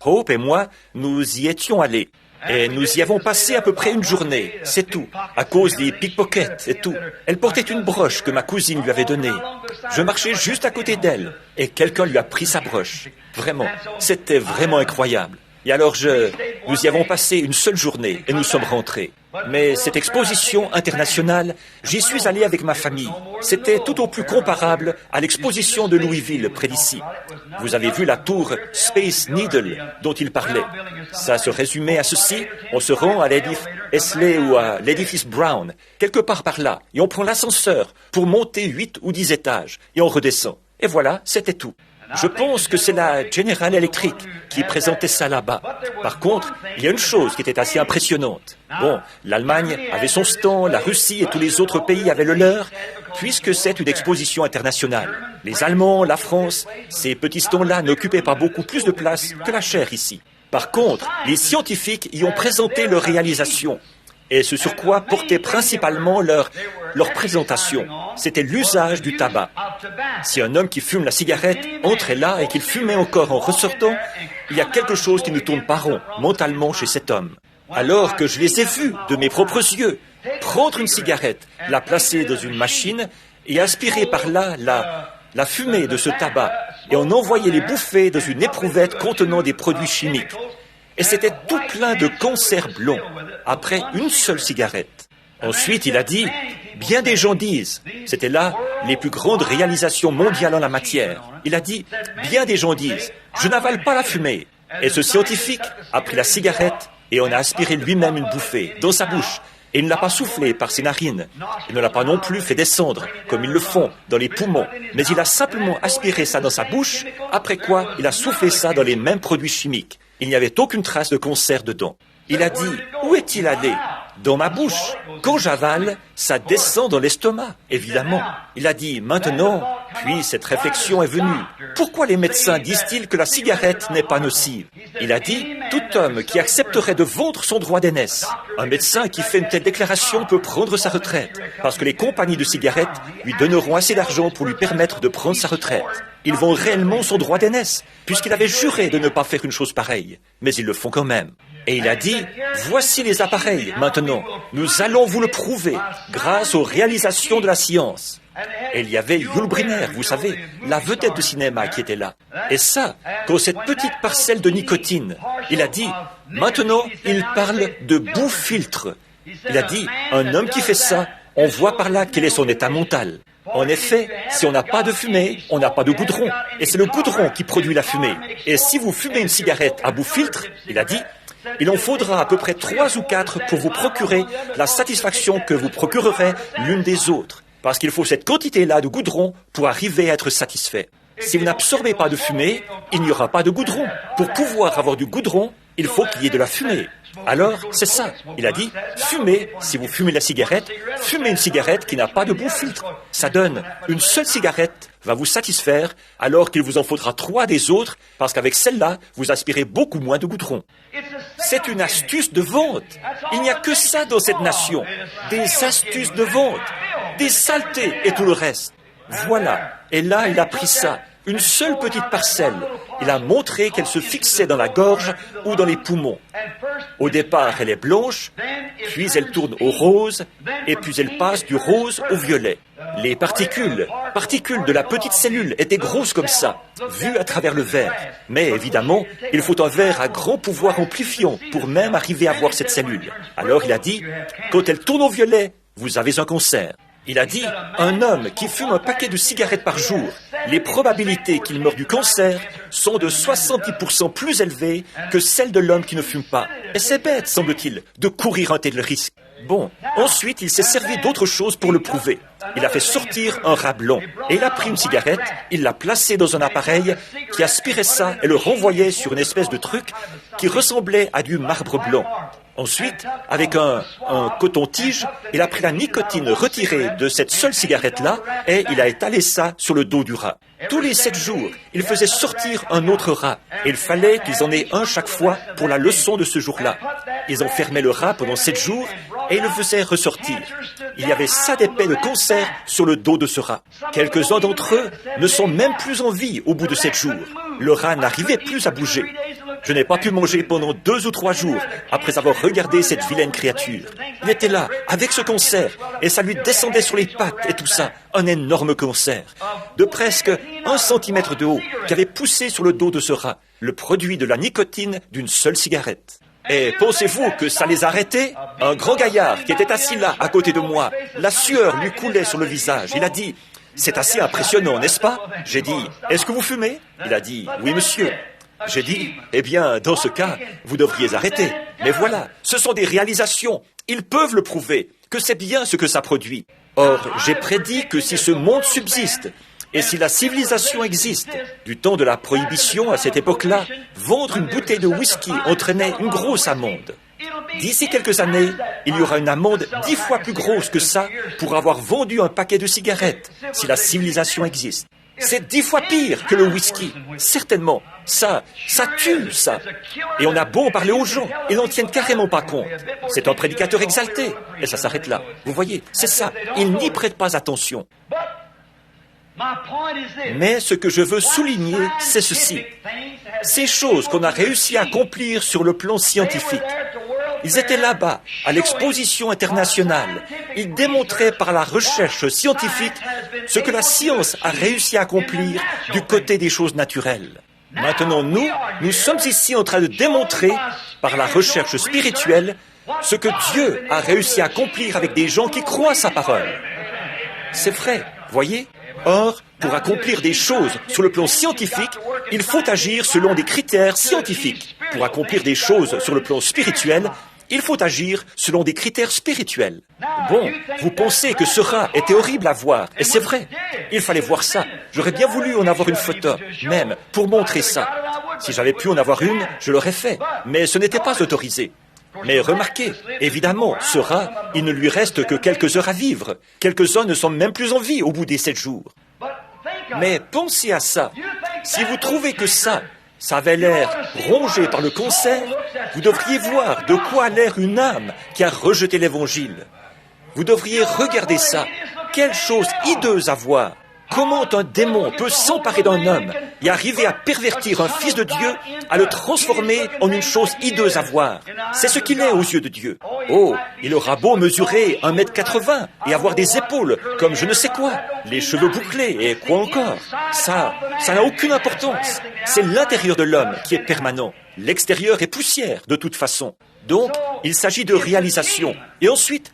Hope et moi, nous y étions allés. Et nous y avons passé à peu près une journée, c'est tout, à cause des pickpockets et tout. Elle portait une broche que ma cousine lui avait donnée. Je marchais juste à côté d'elle, et quelqu'un lui a pris sa broche. Vraiment, c'était vraiment incroyable. Et alors nous y avons passé une seule journée, et nous sommes rentrés. Mais cette exposition internationale, j'y suis allé avec ma famille. C'était tout au plus comparable à l'exposition de Louisville, près d'ici. Vous avez vu la tour Space Needle dont il parlait. Ça se résumait à ceci: on se rend à l'édifice Esley ou à l'édifice Brown, quelque part par là, et on prend l'ascenseur pour monter 8 ou 10 étages, et on redescend. Et voilà, c'était tout. Je pense que c'est la General Electric qui présentait ça là-bas. Par contre, il y a une chose qui était assez impressionnante. Bon, l'Allemagne avait son stand, la Russie et tous les autres pays avaient le leur, puisque c'est une exposition internationale. Les Allemands, la France, ces petits stands-là n'occupaient pas beaucoup plus de place que la chair ici. Par contre, les scientifiques y ont présenté leur réalisation. Et ce sur quoi portait principalement leur présentation, c'était l'usage du tabac. Si un homme qui fume la cigarette entrait là et qu'il fumait encore en ressortant, il y a quelque chose qui ne tourne pas rond mentalement chez cet homme. Alors que je les ai vus de mes propres yeux prendre une cigarette, la placer dans une machine et aspirer par là la fumée de ce tabac, et on envoyait les bouffées dans une éprouvette contenant des produits chimiques. Et c'était tout plein de cancers blonds, après une seule cigarette. Ensuite, il a dit, bien des gens disent, c'était là les plus grandes réalisations mondiales en la matière. Il a dit, bien des gens disent, je n'avale pas la fumée. Et ce scientifique a pris la cigarette et en a aspiré lui-même une bouffée dans sa bouche. Et il ne l'a pas soufflé par ses narines. Il ne l'a pas non plus fait descendre, comme ils le font, dans les poumons. Mais il a simplement aspiré ça dans sa bouche, après quoi il a soufflé ça dans les mêmes produits chimiques. Il n'y avait aucune trace de cancer dedans. Il a dit, où est-il allé? Dans ma bouche. Quand j'avale, ça descend dans l'estomac, évidemment. Il a dit, maintenant, puis cette réflexion est venue. Pourquoi les médecins disent-ils que la cigarette n'est pas nocive? Il a dit, tout homme qui accepterait de vendre son droit d'aînesse. Un médecin qui fait une telle déclaration peut prendre sa retraite, parce que les compagnies de cigarettes lui donneront assez d'argent pour lui permettre de prendre sa retraite. Ils vendent réellement son droit d'aînesse, puisqu'il avait juré de ne pas faire une chose pareille. Mais ils le font quand même. Et il a dit, voici les appareils, maintenant. Nous allons vous le prouver, grâce aux réalisations de la science. Et il y avait Yul Brynner, vous savez, la vedette de cinéma qui était là. Et ça, quand cette petite parcelle de nicotine, il a dit, maintenant, il parle de boue-filtre. Il a dit, un homme qui fait ça, on voit par là quel est son état mental. En effet, si on n'a pas de fumée, on n'a pas de goudron. Et c'est le goudron qui produit la fumée. Et si vous fumez une cigarette à bout-filtre, il a dit, il en faudra à peu près 3 ou 4 pour vous procurer la satisfaction que vous procurerez l'une des autres. Parce qu'il faut cette quantité-là de goudron pour arriver à être satisfait. Si vous n'absorbez pas de fumée, il n'y aura pas de goudron. Pour pouvoir avoir du goudron, il faut qu'il y ait de la fumée. Alors, c'est ça. Il a dit, fumez, si vous fumez la cigarette, fumez une cigarette qui n'a pas de boue-filtre. Ça donne, une seule cigarette va vous satisfaire, alors qu'il vous en faudra 3 des autres, parce qu'avec celle-là, vous aspirez beaucoup moins de goudron. C'est une astuce de vente. Il n'y a que ça dans cette nation. Des astuces de vente, des saletés et tout le reste. Voilà. Et là, il a pris ça. Une seule petite parcelle. Il a montré qu'elle se fixait dans la gorge ou dans les poumons. Au départ, elle est blanche, puis elle tourne au rose, et puis elle passe du rose au violet. Les particules de la petite cellule étaient grosses comme ça, vues à travers le verre. Mais évidemment, il faut un verre à grand pouvoir amplifiant pour même arriver à voir cette cellule. Alors il a dit, quand elle tourne au violet, vous avez un cancer. Il a dit, un homme qui fume un paquet de cigarettes par jour, les probabilités qu'il meure du cancer sont de 70% plus élevées que celles de l'homme qui ne fume pas. Et c'est bête, semble-t-il, de courir un tel risque. Bon, ensuite, il s'est servi d'autre chose pour le prouver. Il a fait sortir un rat blanc et il a pris une cigarette, il l'a placée dans un appareil qui aspirait ça et le renvoyait sur une espèce de truc qui ressemblait à du marbre blanc. Ensuite, avec un coton-tige, il a pris la nicotine retirée de cette seule cigarette-là et il a étalé ça sur le dos du rat. Tous les 7 jours, il faisait sortir un autre rat. Et il fallait qu'ils en aient un chaque fois pour la leçon de ce jour-là. Ils enfermaient le rat pendant 7 jours et ils le faisaient ressortir. Il y avait ça d'épais de cancer sur le dos de ce rat. Quelques-uns d'entre eux ne sont même plus en vie au bout de 7 jours. Le rat n'arrivait plus à bouger. Je n'ai pas pu manger pendant 2 ou 3 jours après avoir regardé cette vilaine créature. Il était là, avec ce cancer, et ça lui descendait sur les pattes et tout ça, un énorme cancer, de presque 1 centimètre de haut, qui avait poussé sur le dos de ce rat, le produit de la nicotine d'une seule cigarette. Et pensez-vous que ça les arrêtait? Un grand gaillard qui était assis là, à côté de moi, la sueur lui coulait sur le visage. Il a dit, « C'est assez impressionnant, n'est-ce pas ?» J'ai dit, « Est-ce que vous fumez ?» Il a dit, « Oui, monsieur. » J'ai dit, « Eh bien, dans ce cas, vous devriez arrêter. » Mais voilà, ce sont des réalisations. Ils peuvent le prouver, que c'est bien ce que ça produit. Or, j'ai prédit que si ce monde subsiste, et si la civilisation existe, du temps de la prohibition à cette époque-là, vendre une bouteille de whisky entraînait une grosse amende. D'ici quelques années, il y aura une amende 10 fois plus grosse que ça pour avoir vendu un paquet de cigarettes, si la civilisation existe. C'est 10 fois pire que le whisky, certainement. Ça tue, ça. Et on a beau en parler aux gens, ils n'en tiennent carrément pas compte. C'est un prédicateur exalté, et ça s'arrête là. Vous voyez, c'est ça. Ils n'y prêtent pas attention. Mais ce que je veux souligner, c'est ceci. Ces choses qu'on a réussi à accomplir sur le plan scientifique, ils étaient là-bas, à l'exposition internationale. Ils démontraient par la recherche scientifique ce que la science a réussi à accomplir du côté des choses naturelles. Maintenant, nous sommes ici en train de démontrer, par la recherche spirituelle, ce que Dieu a réussi à accomplir avec des gens qui croient sa parole. C'est vrai, voyez ? Or, pour accomplir des choses sur le plan scientifique, il faut agir selon des critères scientifiques. Pour accomplir des choses sur le plan spirituel, il faut agir selon des critères spirituels. Bon, vous pensez que ce rat était horrible à voir, et c'est vrai. Il fallait voir ça. J'aurais bien voulu en avoir une photo, même, pour montrer ça. Si j'avais pu en avoir une, je l'aurais fait, mais ce n'était pas autorisé. Mais remarquez, évidemment, ce rat, il ne lui reste que quelques heures à vivre. Quelques-uns ne sont même plus en vie au bout des 7 jours. Mais pensez à ça. Si vous trouvez que ça avait l'air rongé par le cancer, vous devriez voir de quoi a l'air une âme qui a rejeté l'Évangile. Vous devriez regarder ça. Quelle chose hideuse à voir. Comment un démon peut s'emparer d'un homme et arriver à pervertir un fils de Dieu, à le transformer en une chose hideuse à voir. C'est ce qu'il est aux yeux de Dieu. Oh, il aura beau mesurer 1,80 m et avoir des épaules comme je ne sais quoi, les cheveux bouclés et quoi encore. Ça n'a aucune importance. C'est l'intérieur de l'homme qui est permanent. L'extérieur est poussière de toute façon. Donc, il s'agit de réalisation. Et ensuite,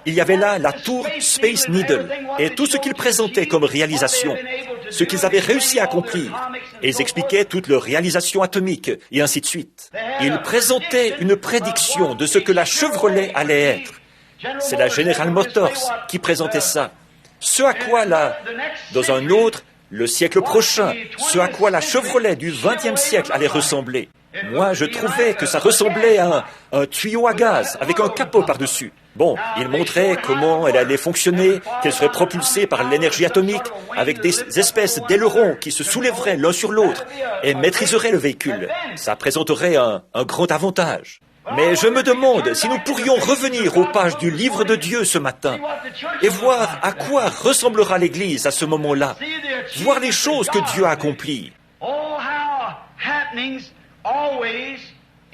il y avait là la tour Space Needle et tout ce qu'ils présentaient comme réalisation, ce qu'ils avaient réussi à accomplir. Et ils expliquaient toute leur réalisation atomique et ainsi de suite. Ils présentaient une prédiction de ce que la Chevrolet allait être. C'est la General Motors qui présentait ça. Ce à quoi dans un autre, le siècle prochain, ce à quoi la Chevrolet du XXe siècle allait ressembler. Moi, je trouvais que ça ressemblait à un tuyau à gaz avec un capot par-dessus. Bon, il montrait comment elle allait fonctionner, qu'elle serait propulsée par l'énergie atomique, avec des espèces d'ailerons qui se soulèveraient l'un sur l'autre et maîtriseraient le véhicule. Ça présenterait un grand avantage. Mais je me demande si nous pourrions revenir aux pages du livre de Dieu ce matin et voir à quoi ressemblera l'Église à ce moment-là, voir les choses que Dieu a accomplies.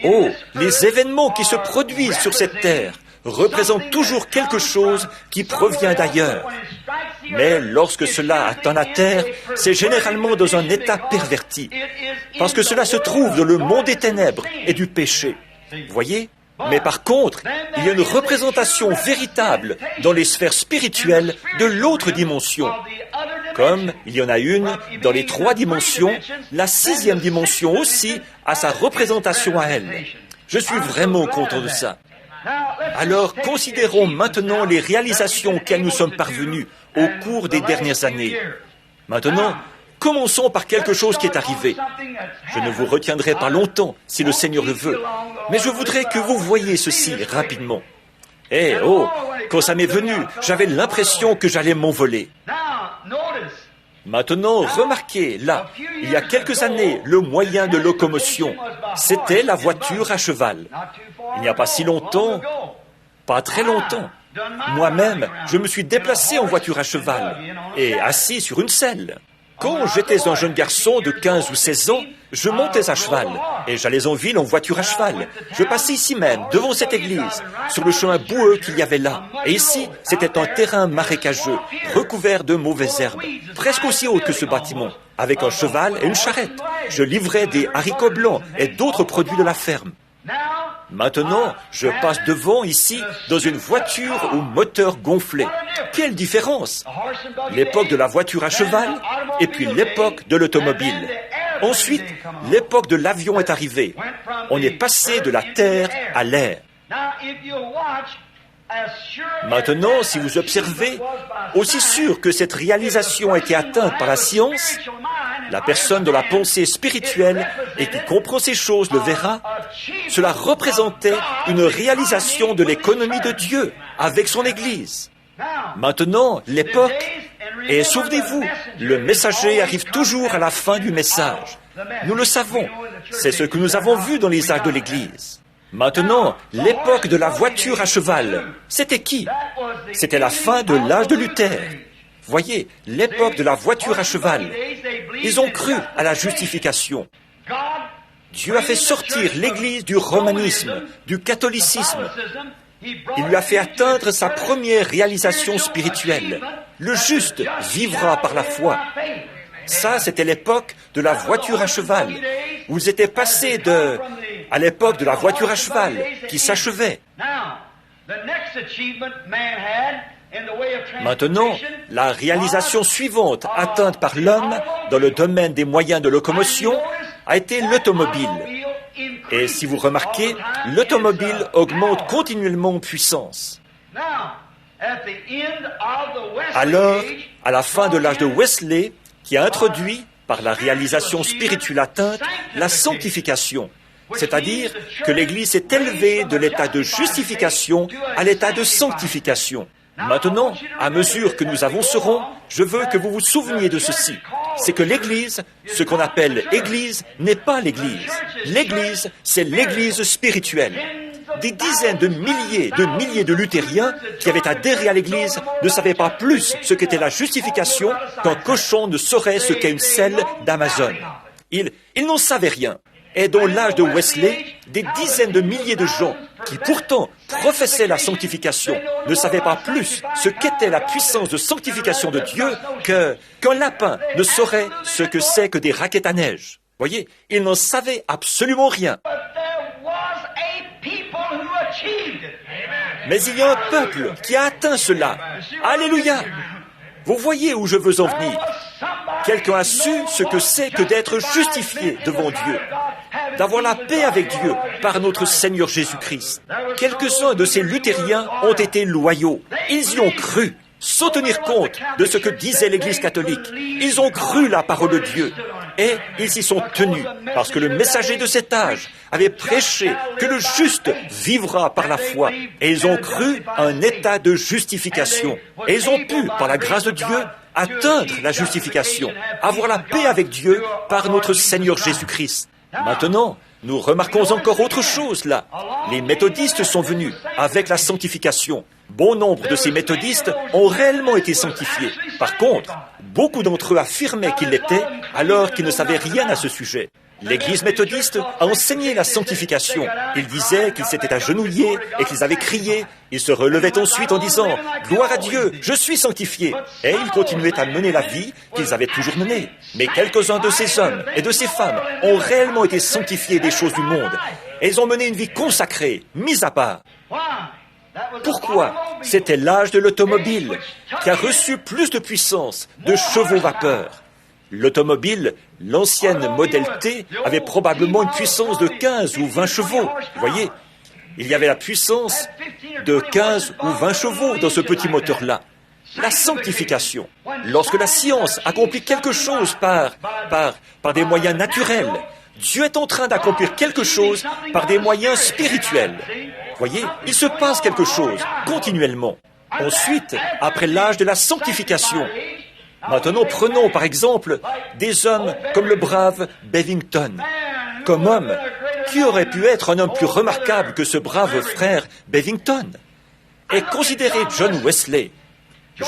Oh, les événements qui se produisent sur cette terre représentent toujours quelque chose qui provient d'ailleurs. Mais lorsque cela atteint la terre, c'est généralement dans un état perverti, parce que cela se trouve dans le monde des ténèbres et du péché. Voyez ? Mais par contre, il y a une représentation véritable dans les sphères spirituelles de l'autre dimension. Comme il y en a une dans les 3 dimensions, la 6e dimension aussi a sa représentation à elle. Je suis vraiment content de ça. Alors, considérons maintenant les réalisations auxquelles nous sommes parvenus au cours des dernières années. Maintenant, commençons par quelque chose qui est arrivé. Je ne vous retiendrai pas longtemps, si le Seigneur le veut, mais je voudrais que vous voyiez ceci rapidement. Quand ça m'est venu, j'avais l'impression que j'allais m'envoler. Maintenant, remarquez, là, il y a quelques années, le moyen de locomotion, c'était la voiture à cheval. Il n'y a pas si longtemps, pas très longtemps, moi-même, je me suis déplacé en voiture à cheval et assis sur une selle. Quand j'étais un jeune garçon de 15 ou 16 ans, je montais à cheval et j'allais en ville en voiture à cheval. Je passais ici même, devant cette église, sur le chemin boueux qu'il y avait là. Et ici, c'était un terrain marécageux, recouvert de mauvaises herbes, presque aussi haut que ce bâtiment, avec un cheval et une charrette. Je livrais des haricots blancs et d'autres produits de la ferme. Maintenant, je passe devant ici dans une voiture au moteur gonflé. Quelle différence! L'époque de la voiture à cheval et puis l'époque de l'automobile. Ensuite, l'époque de l'avion est arrivée. On est passé de la terre à l'air. Maintenant, si vous observez, aussi sûr que cette réalisation a été atteinte par la science, la personne de la pensée spirituelle et qui comprend ces choses le verra, cela représentait une réalisation de l'économie de Dieu avec son Église. Maintenant, l'époque, et souvenez-vous, le messager arrive toujours à la fin du message. Nous le savons, c'est ce que nous avons vu dans les actes de l'Église. Maintenant, l'époque de la voiture à cheval, c'était qui? C'était la fin de l'âge de Luther. Voyez, l'époque de la voiture à cheval. Ils ont cru à la justification. Dieu a fait sortir l'Église du romanisme, du catholicisme. Il lui a fait atteindre sa première réalisation spirituelle. Le juste vivra par la foi. Ça, c'était l'époque de la voiture à cheval, où ils étaient passés à l'époque de la voiture à cheval, qui s'achevait. Maintenant, la réalisation suivante atteinte par l'homme dans le domaine des moyens de locomotion a été l'automobile. Et si vous remarquez, l'automobile augmente continuellement en puissance. Alors, à la fin de l'âge de Wesley, qui a introduit, par la réalisation spirituelle atteinte, la sanctification, c'est-à-dire que l'Église s'est élevée de l'état de justification à l'état de sanctification. Maintenant, à mesure que nous avancerons, je veux que vous vous souveniez de ceci. C'est que l'Église, ce qu'on appelle Église, n'est pas l'Église. L'Église, c'est l'Église spirituelle. Des dizaines de milliers de luthériens qui avaient adhéré à l'Église ne savaient pas plus ce qu'était la justification qu'un cochon ne saurait ce qu'est une selle d'Amazon. Ils n'en savaient rien. Et dans l'âge de Wesley, des dizaines de milliers de gens qui pourtant professaient la sanctification ne savaient pas plus ce qu'était la puissance de sanctification de Dieu qu'un lapin ne saurait ce que c'est que des raquettes à neige. Voyez, ils n'en savaient absolument rien. Mais il y a un peuple qui a atteint cela. Alléluia! Vous voyez où je veux en venir. Quelqu'un a su ce que c'est que d'être justifié devant Dieu, d'avoir la paix avec Dieu par notre Seigneur Jésus-Christ. Quelques-uns de ces luthériens ont été loyaux. Ils y ont cru, sans tenir compte de ce que disait l'Église catholique. Ils ont cru la parole de Dieu. Et ils s'y sont tenus, parce que le messager de cet âge avait prêché que le juste vivra par la foi. Et ils ont cru à un état de justification. Et ils ont pu, par la grâce de Dieu, atteindre la justification, avoir la paix avec Dieu par notre Seigneur Jésus-Christ. Maintenant, nous remarquons encore autre chose là. Les méthodistes sont venus avec la sanctification. Bon nombre de ces méthodistes ont réellement été sanctifiés. Par contre, beaucoup d'entre eux affirmaient qu'ils l'étaient alors qu'ils ne savaient rien à ce sujet. L'Église méthodiste a enseigné la sanctification. Ils disaient qu'ils s'étaient agenouillés et qu'ils avaient crié. Ils se relevaient ensuite en disant « Gloire à Dieu, je suis sanctifié !» Et ils continuaient à mener la vie qu'ils avaient toujours menée. Mais quelques-uns de ces hommes et de ces femmes ont réellement été sanctifiés des choses du monde. Et ils ont mené une vie consacrée, mise à part. Pourquoi? C'était l'âge de l'automobile qui a reçu plus de puissance, de chevaux vapeur. L'automobile, l'ancienne modèle T, avait probablement une puissance de 15 ou 20 chevaux. Vous voyez, il y avait la puissance de 15 ou 20 chevaux dans ce petit moteur-là. La sanctification. Lorsque la science accomplit quelque chose par des moyens naturels, Dieu est en train d'accomplir quelque chose par des moyens spirituels. Voyez, il se passe quelque chose continuellement. Ensuite, après l'âge de la sanctification, maintenant prenons par exemple des hommes comme le brave Bevington. Comme homme, qui aurait pu être un homme plus remarquable que ce brave frère Bevington? Et considérez John Wesley,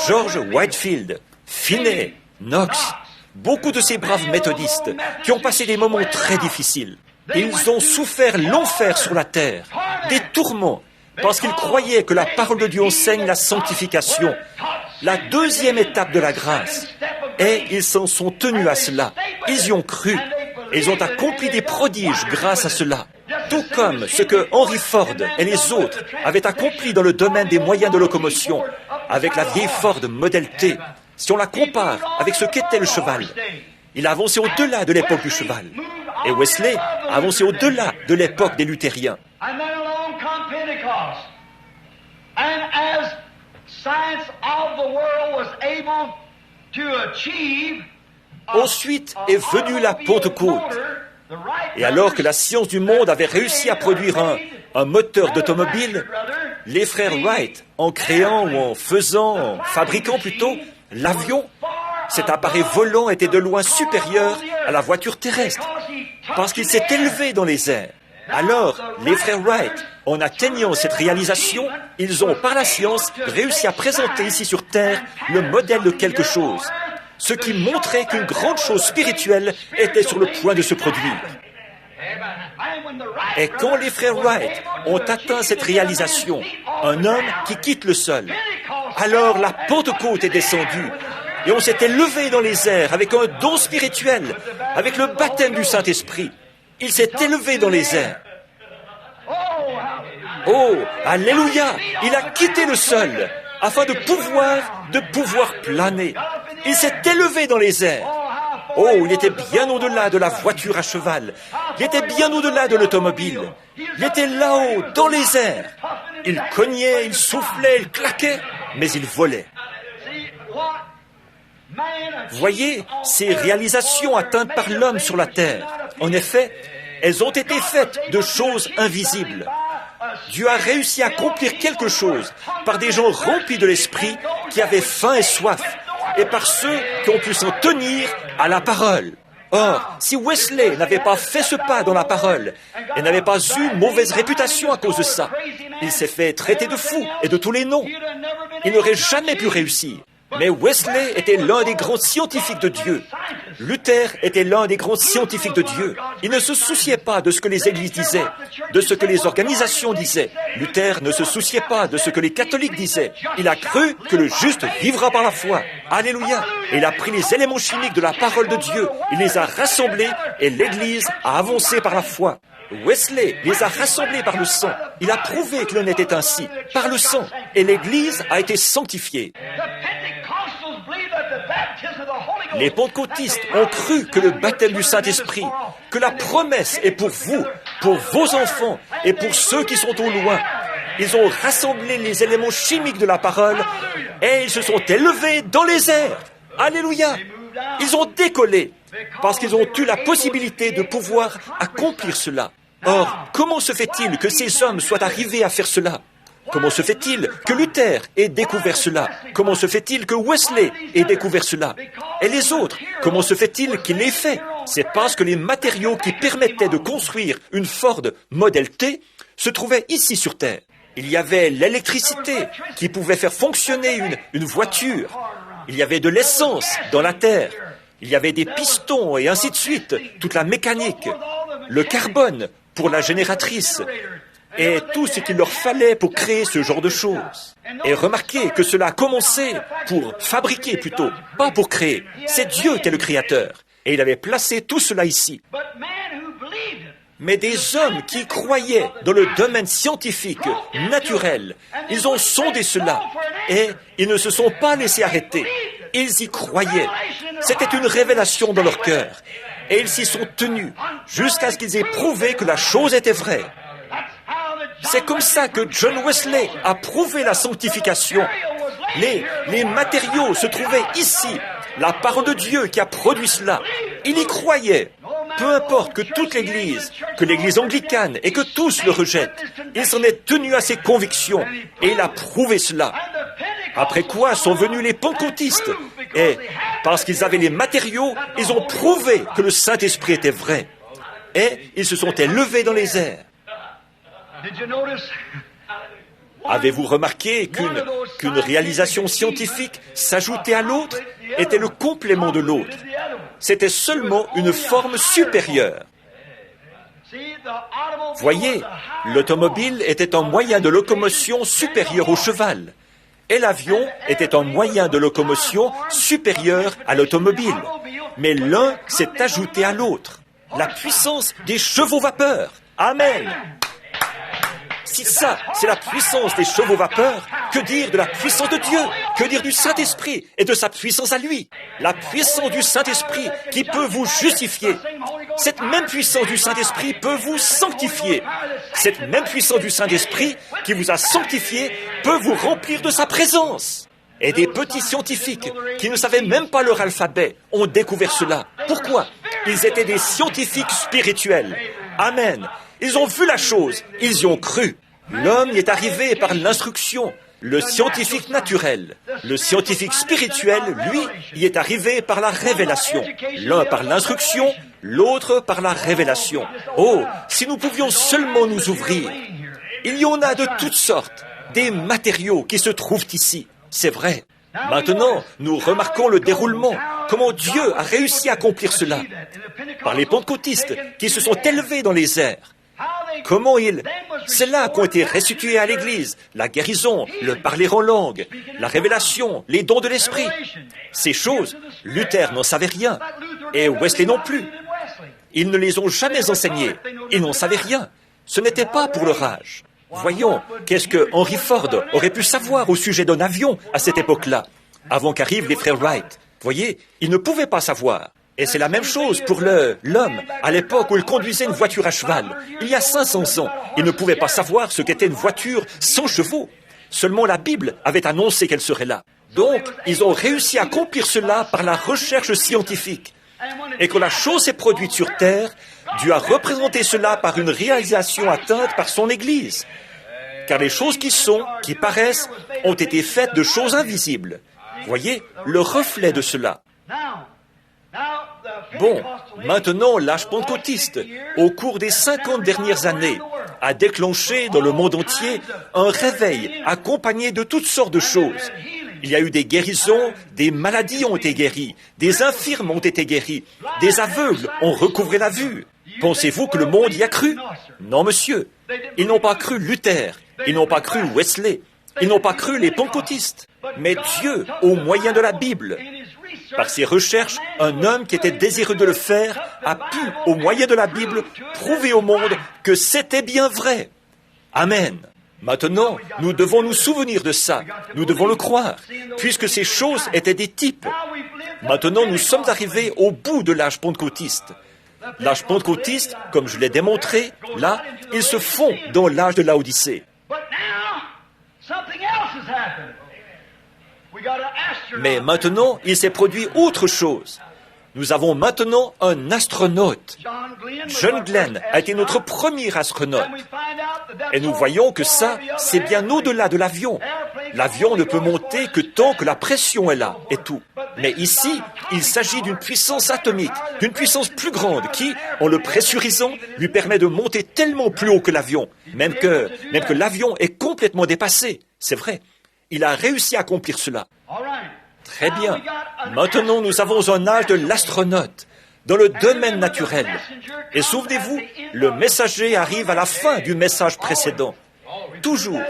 George Whitefield, Finney, Knox, beaucoup de ces braves méthodistes qui ont passé des moments très difficiles. Ils ont souffert l'enfer sur la terre, des tourments, parce qu'ils croyaient que la parole de Dieu enseigne la sanctification, la deuxième étape de la grâce. Et ils s'en sont tenus à cela. Ils y ont cru. Et ils ont accompli des prodiges grâce à cela. Tout comme ce que Henry Ford et les autres avaient accompli dans le domaine des moyens de locomotion avec la vieille Ford Model T, si on la compare avec ce qu'était le cheval, il a avancé au-delà de l'époque du cheval. Et Wesley a avancé au-delà de l'époque des luthériens. Ensuite est venue la Pentecôte. Et alors que la science du monde avait réussi à produire un moteur d'automobile, les frères Wright, en créant ou en fabriquant plutôt, l'avion, cet appareil volant était de loin supérieur à la voiture terrestre, parce qu'il s'est élevé dans les airs. Alors, les frères Wright, en atteignant cette réalisation, ils ont, par la science, réussi à présenter ici sur Terre le modèle de quelque chose, ce qui montrait qu'une grande chose spirituelle était sur le point de se produire. Et quand les frères Wright ont atteint cette réalisation, un homme qui quitte le sol, alors la Pentecôte est descendue, et on s'est élevé dans les airs avec un don spirituel, avec le baptême du Saint-Esprit. Il s'est élevé dans les airs. Oh, alléluia! Il a quitté le sol afin de pouvoir planer. Il s'est élevé dans les airs. Oh, il était bien au-delà de la voiture à cheval. Il était bien au-delà de l'automobile. Il était là-haut, dans les airs. Il cognait, il soufflait, il claquait, mais il volait. Voyez ces réalisations atteintes par l'homme sur la terre. En effet, elles ont été faites de choses invisibles. Dieu a réussi à accomplir quelque chose par des gens remplis de l'esprit qui avaient faim et soif, et par ceux qui ont pu s'en tenir à la parole. Or, si Wesley n'avait pas fait ce pas dans la parole et n'avait pas eu mauvaise réputation à cause de ça, il s'est fait traiter de fou et de tous les noms. Il n'aurait jamais pu réussir. Mais Wesley était l'un des grands scientifiques de Dieu. Luther était l'un des grands scientifiques de Dieu. Il ne se souciait pas de ce que les églises disaient, de ce que les organisations disaient. Luther ne se souciait pas de ce que les catholiques disaient. Il a cru que le juste vivra par la foi. Alléluia. Et il a pris les éléments chimiques de la parole de Dieu. Il les a rassemblés et l'Église a avancé par la foi. Wesley les a rassemblés par le sang. Il a prouvé qu'il en était ainsi, par le sang. Et l'Église a été sanctifiée. Les pentecôtistes ont cru que le baptême du Saint-Esprit, que la promesse est pour vous, pour vos enfants et pour ceux qui sont au loin. Ils ont rassemblé les éléments chimiques de la parole et ils se sont élevés dans les airs. Alléluia! Ils ont décollé parce qu'ils ont eu la possibilité de pouvoir accomplir cela. Or, comment se fait-il que ces hommes soient arrivés à faire cela? Comment se fait-il que Luther ait découvert cela? Comment se fait-il que Wesley ait découvert cela? Et les autres, comment se fait-il qu'ils l'aient fait? C'est parce que les matériaux qui permettaient de construire une Ford Model T se trouvaient ici sur Terre. Il y avait l'électricité qui pouvait faire fonctionner une voiture. Il y avait de l'essence dans la terre. Il y avait des pistons et ainsi de suite, toute la mécanique, le carbone pour la génératrice, et tout ce qu'il leur fallait pour créer ce genre de choses. Et remarquez que cela a commencé pour fabriquer plutôt, pas pour créer. C'est Dieu qui est le créateur. Et il avait placé tout cela ici. Mais des hommes qui croyaient dans le domaine scientifique, naturel, ils ont sondé cela et ils ne se sont pas laissés arrêter. Ils y croyaient. C'était une révélation dans leur cœur. Et ils s'y sont tenus jusqu'à ce qu'ils aient prouvé que la chose était vraie. C'est comme ça que John Wesley a prouvé la sanctification. Les matériaux se trouvaient ici. La parole de Dieu qui a produit cela. Il y croyait. Peu importe que toute l'Église, que l'Église anglicane et que tous le rejettent, il s'en est tenu à ses convictions et il a prouvé cela. Après quoi sont venus les pentecôtistes et, parce qu'ils avaient les matériaux, ils ont prouvé que le Saint-Esprit était vrai. Et ils se sont élevés dans les airs. Avez-vous remarqué qu'une réalisation scientifique s'ajoutait à l'autre était le complément de l'autre? C'était seulement une forme supérieure. Voyez, l'automobile était un moyen de locomotion supérieur au cheval, et l'avion était un moyen de locomotion supérieur à l'automobile. Mais l'un s'est ajouté à l'autre. La puissance des chevaux vapeur Amen. Si ça, c'est la puissance des chevaux vapeurs, que dire de la puissance de Dieu? Que dire du Saint-Esprit et de sa puissance à lui? La puissance du Saint-Esprit qui peut vous justifier. Cette même puissance du Saint-Esprit peut vous sanctifier. Cette même puissance du Saint-Esprit qui vous a sanctifié peut vous remplir de sa présence. Et des petits scientifiques qui ne savaient même pas leur alphabet ont découvert cela. Pourquoi? Ils étaient des scientifiques spirituels. Amen. Ils ont vu la chose, ils y ont cru. L'homme y est arrivé par l'instruction, le scientifique naturel. Le scientifique spirituel, lui, y est arrivé par la révélation. L'un par l'instruction, l'autre par la révélation. Oh, si nous pouvions seulement nous ouvrir. Il y en a de toutes sortes, des matériaux qui se trouvent ici. C'est vrai. Maintenant, nous remarquons le déroulement, comment Dieu a réussi à accomplir cela. Par les pentecôtistes qui se sont élevés dans les airs. C'est là qu'ont été restitués à l'Église la guérison, le parler en langue, la révélation, les dons de l'Esprit. Ces choses, Luther n'en savait rien, et Wesley non plus. Ils ne les ont jamais enseignées, ils n'en savaient rien. Ce n'était pas pour leur âge. Voyons, qu'est-ce que Henry Ford aurait pu savoir au sujet d'un avion à cette époque-là, avant qu'arrivent les frères Wright. Voyez, il ne pouvait pas savoir. Et c'est la même chose pour l'homme, à l'époque où il conduisait une voiture à cheval. Il y a 500 ans, il ne pouvait pas savoir ce qu'était une voiture sans chevaux. Seulement la Bible avait annoncé qu'elle serait là. Donc, ils ont réussi à accomplir cela par la recherche scientifique. Et quand la chose s'est produite sur Terre, Dieu a représenté cela par une réalisation atteinte par son Église. Car les choses qui paraissent, ont été faites de choses invisibles. Voyez, le reflet de cela. Bon, maintenant, l'âge pentecôtiste, au cours des 50 dernières années, a déclenché dans le monde entier un réveil accompagné de toutes sortes de choses. Il y a eu des guérisons, des maladies ont été guéries, des infirmes ont été guéris, des aveugles ont recouvré la vue. Pensez-vous que le monde y a cru? Non, monsieur. Ils n'ont pas cru Luther, ils n'ont pas cru Wesley, ils n'ont pas cru les pentecôtistes. Mais Dieu, au moyen de la Bible, par ses recherches, un homme qui était désireux de le faire a pu, au moyen de la Bible, prouver au monde que c'était bien vrai. Amen. Maintenant, nous devons nous souvenir de ça. Nous devons le croire, puisque ces choses étaient des types. Maintenant, nous sommes arrivés au bout de l'âge pentecôtiste. L'âge pentecôtiste, comme je l'ai démontré, là, il se fond dans l'âge de Laodicée. Mais maintenant, il s'est produit autre chose. Nous avons maintenant un astronaute. John Glenn a été notre premier astronaute. Et nous voyons que ça, c'est bien au-delà de l'avion. L'avion ne peut monter que tant que la pression est là, et tout. Mais ici, il s'agit d'une puissance atomique, d'une puissance plus grande qui, en le pressurisant, lui permet de monter tellement plus haut que l'avion, même que l'avion est complètement dépassé. C'est vrai. Il a réussi à accomplir cela. Très bien. Maintenant, nous avons un âge de l'astronaute, dans le domaine naturel. Et souvenez-vous, le messager arrive à la fin du message précédent. Toujours.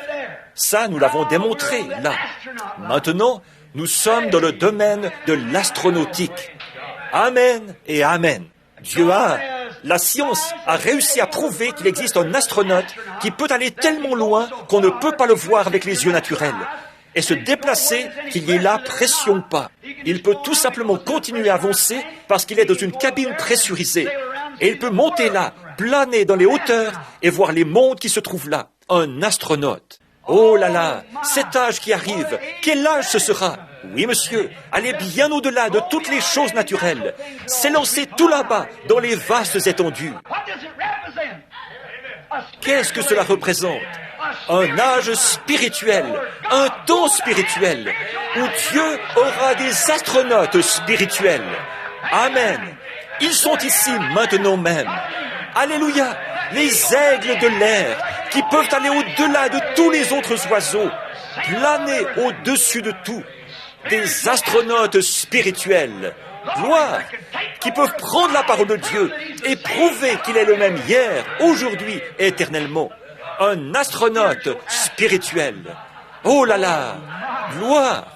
Ça, nous l'avons démontré, là. Maintenant, nous sommes dans le domaine de l'astronautique. Amen et amen. La science a réussi à prouver qu'il existe un astronaute qui peut aller tellement loin qu'on ne peut pas le voir avec les yeux naturels. Et se déplacer, qu'il y ait là pression pas. Il peut tout simplement continuer à avancer parce qu'il est dans une cabine pressurisée. Et il peut monter là, planer dans les hauteurs et voir les mondes qui se trouvent là. Un astronaute. Oh là là, cet âge qui arrive, quel âge ce sera? Oui, monsieur, aller bien au-delà de toutes les choses naturelles. S'élancer tout là-bas, dans les vastes étendues. Qu'est-ce que cela représente? Un âge spirituel, un temps spirituel, où Dieu aura des astronautes spirituels. Amen. Ils sont ici maintenant même. Alléluia. Les aigles de l'air qui peuvent aller au-delà de tous les autres oiseaux, planer au-dessus de tout. Des astronautes spirituels. Gloire, qui peuvent prendre la parole de Dieu et prouver qu'il est le même hier, aujourd'hui et éternellement. Un astronaute spirituel. Oh là là, gloire.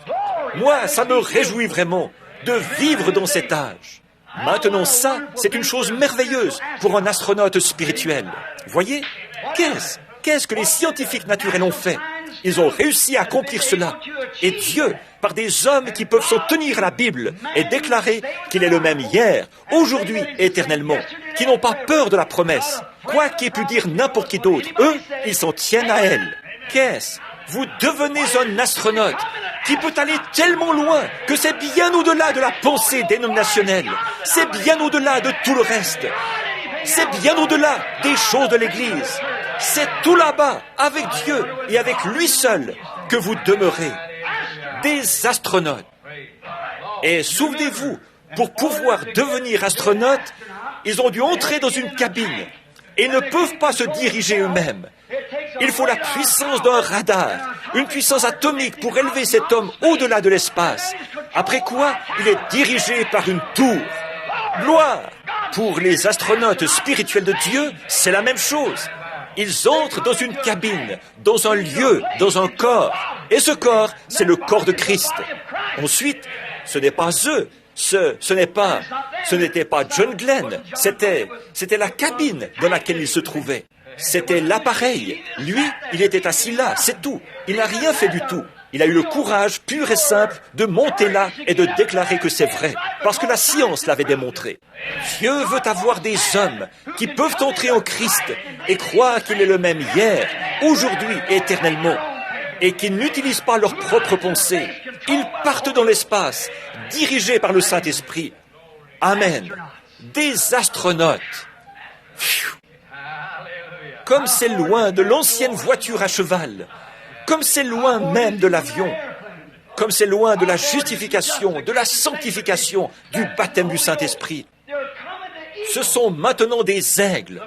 Moi, ça me réjouit vraiment de vivre dans cet âge. Maintenant, ça, c'est une chose merveilleuse pour un astronaute spirituel. Voyez, qu'est-ce que les scientifiques naturels ont fait? Ils ont réussi à accomplir cela. Et Dieu, par des hommes qui peuvent s'en tenir à la Bible et déclarer qu'il est le même hier, aujourd'hui, éternellement, qui n'ont pas peur de la promesse, quoi qu'ait pu dire n'importe qui d'autre, eux, ils s'en tiennent à elle. Vous devenez un astronaute qui peut aller tellement loin que c'est bien au-delà de la pensée dénominationnelle. C'est bien au-delà de tout le reste. C'est bien au-delà des choses de l'Église. C'est tout là-bas, avec Dieu et avec lui seul, que vous demeurez. Des astronautes. Et souvenez-vous, pour pouvoir devenir astronautes, ils ont dû entrer dans une cabine et ne peuvent pas se diriger eux-mêmes. Il faut la puissance d'un radar, une puissance atomique pour élever cet homme au-delà de l'espace. Après quoi, il est dirigé par une tour. Gloire! Pour les astronautes spirituels de Dieu, c'est la même chose. Ils entrent dans une cabine, dans un lieu, dans un corps. Et ce corps, c'est le corps de Christ. Ensuite, ce n'est pas eux. Ce n'était pas John Glenn. C'était la cabine dans laquelle il se trouvait. C'était l'appareil. Lui, il était assis là, c'est tout. Il n'a rien fait du tout. Il a eu le courage pur et simple de monter là et de déclarer que c'est vrai, parce que la science l'avait démontré. Dieu veut avoir des hommes qui peuvent entrer en Christ et croire qu'il est le même hier, aujourd'hui et éternellement, et qui n'utilisent pas leurs propres pensées. Ils partent dans l'espace, dirigés par le Saint-Esprit. Amen. Des astronautes. Pfiou. Comme c'est loin de l'ancienne voiture à cheval, comme c'est loin même de l'avion, comme c'est loin de la justification, de la sanctification, du baptême du Saint-Esprit. Ce sont maintenant des aigles.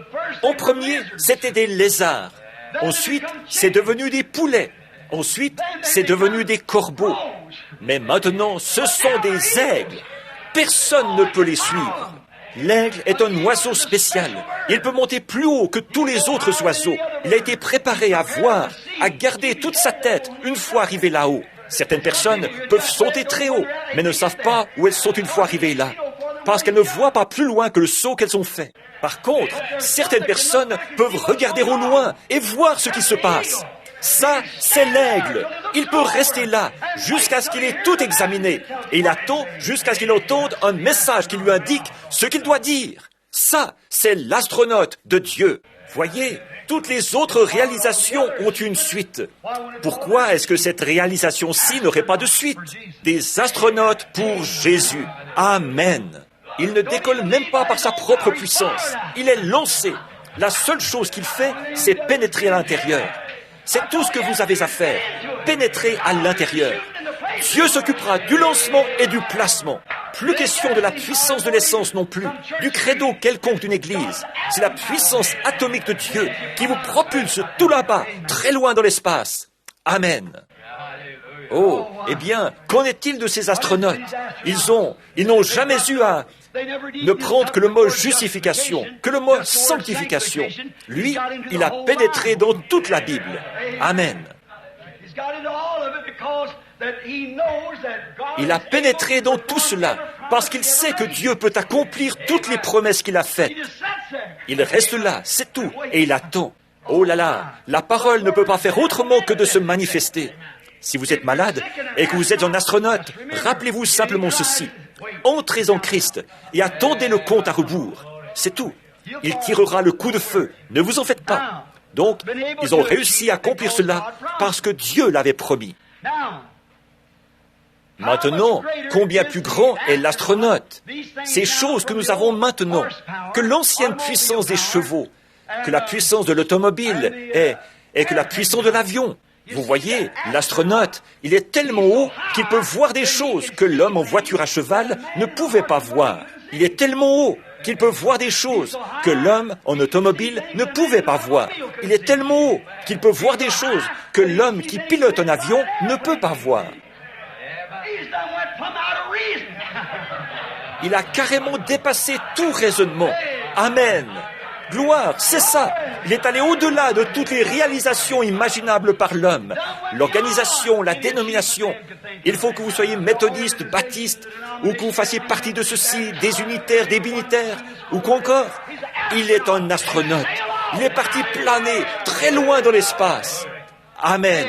En premier, c'était des lézards. Ensuite, c'est devenu des poulets. Ensuite, c'est devenu des corbeaux. Mais maintenant, ce sont des aigles. Personne ne peut les suivre. L'aigle est un oiseau spécial. Il peut monter plus haut que tous les autres oiseaux. Il a été préparé à voir, à garder toute sa tête une fois arrivé là-haut. Certaines personnes peuvent sauter très haut, mais ne savent pas où elles sont une fois arrivées là, parce qu'elles ne voient pas plus loin que le saut qu'elles ont fait. Par contre, certaines personnes peuvent regarder au loin et voir ce qui se passe. Ça, c'est l'aigle. Il peut rester là jusqu'à ce qu'il ait tout examiné. Et il attend jusqu'à ce qu'il entende un message qui lui indique ce qu'il doit dire. Ça, c'est l'astronaute de Dieu. Voyez, toutes les autres réalisations ont une suite. Pourquoi est-ce que cette réalisation-ci n'aurait pas de suite? Des astronautes pour Jésus. Amen. Il ne décolle même pas par sa propre puissance. Il est lancé. La seule chose qu'il fait, c'est pénétrer à l'intérieur. C'est tout ce que vous avez à faire. Pénétrer à l'intérieur. Dieu s'occupera du lancement et du placement. Plus question de la puissance de l'essence non plus, du credo quelconque d'une église. C'est la puissance atomique de Dieu qui vous propulse tout là-bas, très loin dans l'espace. Amen. Oh, eh bien, qu'en est-il de ces astronautes? Ils n'ont jamais eu à ne prendre que le mot justification, que le mot sanctification. Lui, il a pénétré dans toute la Bible. Amen. Il a pénétré dans tout cela parce qu'il sait que Dieu peut accomplir toutes les promesses qu'il a faites. Il reste là, c'est tout, et il attend. Oh là là, la parole ne peut pas faire autrement que de se manifester. Si vous êtes malade et que vous êtes un astronaute, rappelez-vous simplement ceci. Entrez en Christ et attendez le compte à rebours. C'est tout. Il tirera le coup de feu. Ne vous en faites pas. Donc, ils ont réussi à accomplir cela parce que Dieu l'avait promis. Maintenant, combien plus grand est l'astronaute? Ces choses que nous avons maintenant, que l'ancienne puissance des chevaux, que la puissance de l'automobile et que la puissance de l'avion. Vous voyez, l'astronaute, il est tellement haut qu'il peut voir des choses que l'homme en voiture à cheval ne pouvait pas voir. Il est tellement haut qu'il peut voir des choses que l'homme en automobile ne pouvait pas voir. Il est tellement haut qu'il peut voir des choses que l'homme qui pilote un avion ne peut pas voir. Il a carrément dépassé tout raisonnement. Amen. Gloire, c'est ça. Il est allé au-delà de toutes les réalisations imaginables par l'homme. L'organisation, la dénomination. Il faut que vous soyez méthodiste, baptiste, ou que vous fassiez partie de ceci, des unitaires, des binitaires, ou qu'encore. Il est un astronaute. Il est parti planer très loin dans l'espace. Amen.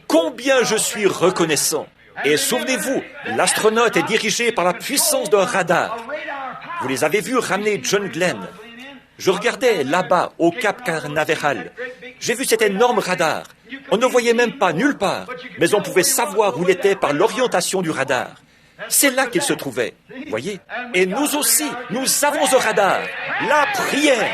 Combien je suis reconnaissant. Et souvenez-vous, l'astronaute est dirigé par la puissance d'un radar. Vous les avez vus ramener John Glenn. Je regardais là-bas, au Cap Canaveral. J'ai vu cet énorme radar. On ne voyait même pas nulle part, mais on pouvait savoir où il était par l'orientation du radar. C'est là qu'il se trouvait, voyez. Et nous aussi, nous avons un radar. La prière.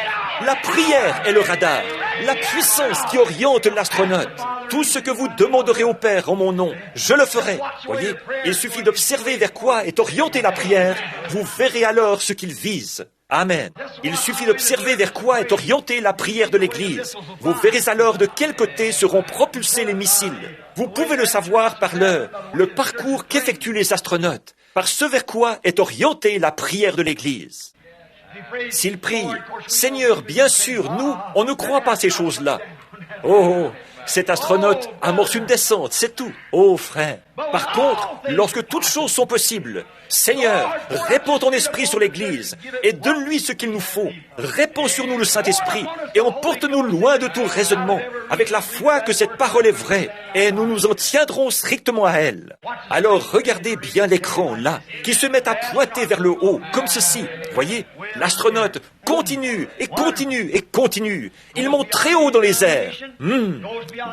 La prière est le radar. La puissance qui oriente l'astronaute. Tout ce que vous demanderez au Père en mon nom, je le ferai. Voyez, il suffit d'observer vers quoi est orientée la prière. Vous verrez alors ce qu'il vise. Amen. Il suffit d'observer vers quoi est orientée la prière de l'Église. Vous verrez alors de quel côté seront propulsés les missiles. Vous pouvez le savoir par le parcours qu'effectuent les astronautes, par ce vers quoi est orientée la prière de l'Église. S'ils prient, Seigneur, bien sûr, nous, on ne croit pas ces choses-là. Oh, cet astronaute amorce une descente, c'est tout. Oh, frère. Par contre, lorsque toutes choses sont possibles, Seigneur, répands ton esprit sur l'Église et donne-lui ce qu'il nous faut. Répands sur nous le Saint-Esprit et emporte-nous loin de tout raisonnement, avec la foi que cette parole est vraie, et nous nous en tiendrons strictement à elle. Alors regardez bien l'écran, là, qui se met à pointer vers le haut, comme ceci. Voyez, l'astronaute continue et continue et continue. Il monte très haut dans les airs.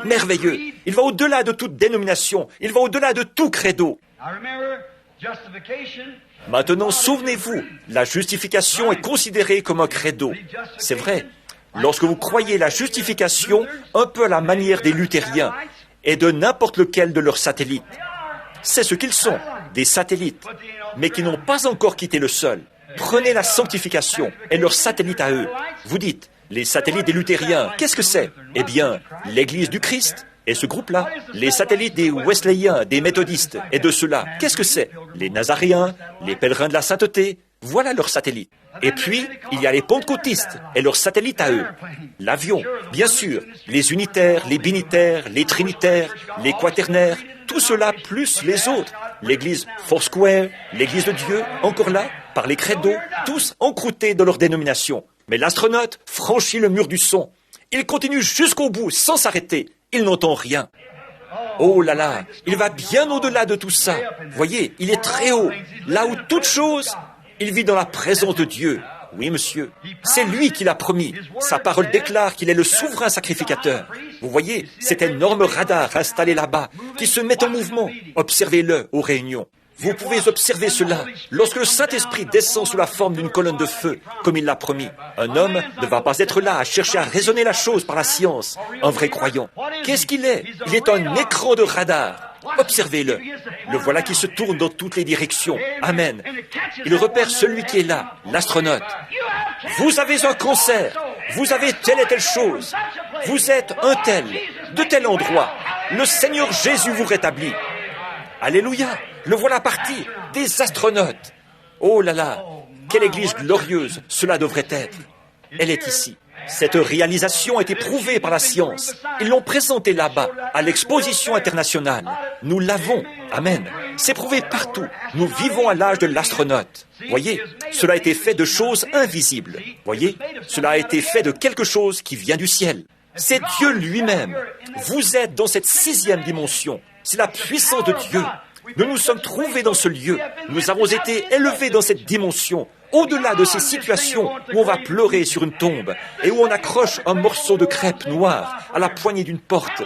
Merveilleux. Il va au-delà de toute dénomination. Il va au-delà de tout credo. Maintenant, souvenez-vous, la justification est considérée comme un credo. C'est vrai. Lorsque vous croyez la justification, un peu à la manière des luthériens, et de n'importe lequel de leurs satellites. C'est ce qu'ils sont, des satellites, mais qui n'ont pas encore quitté le sol. Prenez la sanctification et leurs satellites à eux. Vous dites, les satellites des luthériens, qu'est-ce que c'est? Eh bien, l'Église du Christ. Et ce groupe-là, les satellites des Wesleyens, des méthodistes, et de ceux-là, qu'est-ce que c'est? Les Nazaréens, les pèlerins de la sainteté, voilà leurs satellites. Et puis, il y a les pentecôtistes, et leurs satellites à eux. L'avion, bien sûr, les unitaires, les binitaires, les trinitaires, les quaternaires, tout cela plus les autres. L'église Foursquare, l'église de Dieu, encore là, par les credos, tous encroutés dans leur dénomination. Mais l'astronaute franchit le mur du son. Il continue jusqu'au bout, sans s'arrêter. Il n'entend rien. Oh là là, il va bien au-delà de tout ça. Voyez, il est très haut. Là où toute chose, il vit dans la présence de Dieu. Oui, monsieur. C'est lui qui l'a promis. Sa parole déclare qu'il est le souverain sacrificateur. Vous voyez, cet énorme radar installé là-bas, qui se met en mouvement. Observez-le aux réunions. Vous pouvez observer cela lorsque le Saint-Esprit descend sous la forme d'une colonne de feu, comme il l'a promis. Un homme ne va pas être là à chercher à raisonner la chose par la science, un vrai croyant. Qu'est-ce qu'il est? Il est un écran de radar. Observez-le. Le voilà qui se tourne dans toutes les directions. Amen. Il repère celui qui est là, l'astronaute. Vous avez un cancer. Vous avez telle et telle chose. Vous êtes un tel, de tel endroit. Le Seigneur Jésus vous rétablit. Alléluia. Le voilà parti, des astronautes. Oh là là, quelle église glorieuse cela devrait être. Elle est ici. Cette réalisation a été prouvée par la science. Ils l'ont présentée là-bas, à l'exposition internationale. Nous l'avons. Amen. C'est prouvé partout. Nous vivons à l'âge de l'astronaute. Voyez, cela a été fait de choses invisibles. Voyez, cela a été fait de quelque chose qui vient du ciel. C'est Dieu lui-même. Vous êtes dans cette 6e dimension. C'est la puissance de Dieu. Nous nous sommes trouvés dans ce lieu. Nous avons été élevés dans cette dimension, au-delà de ces situations où on va pleurer sur une tombe et où on accroche un morceau de crêpe noire à la poignée d'une porte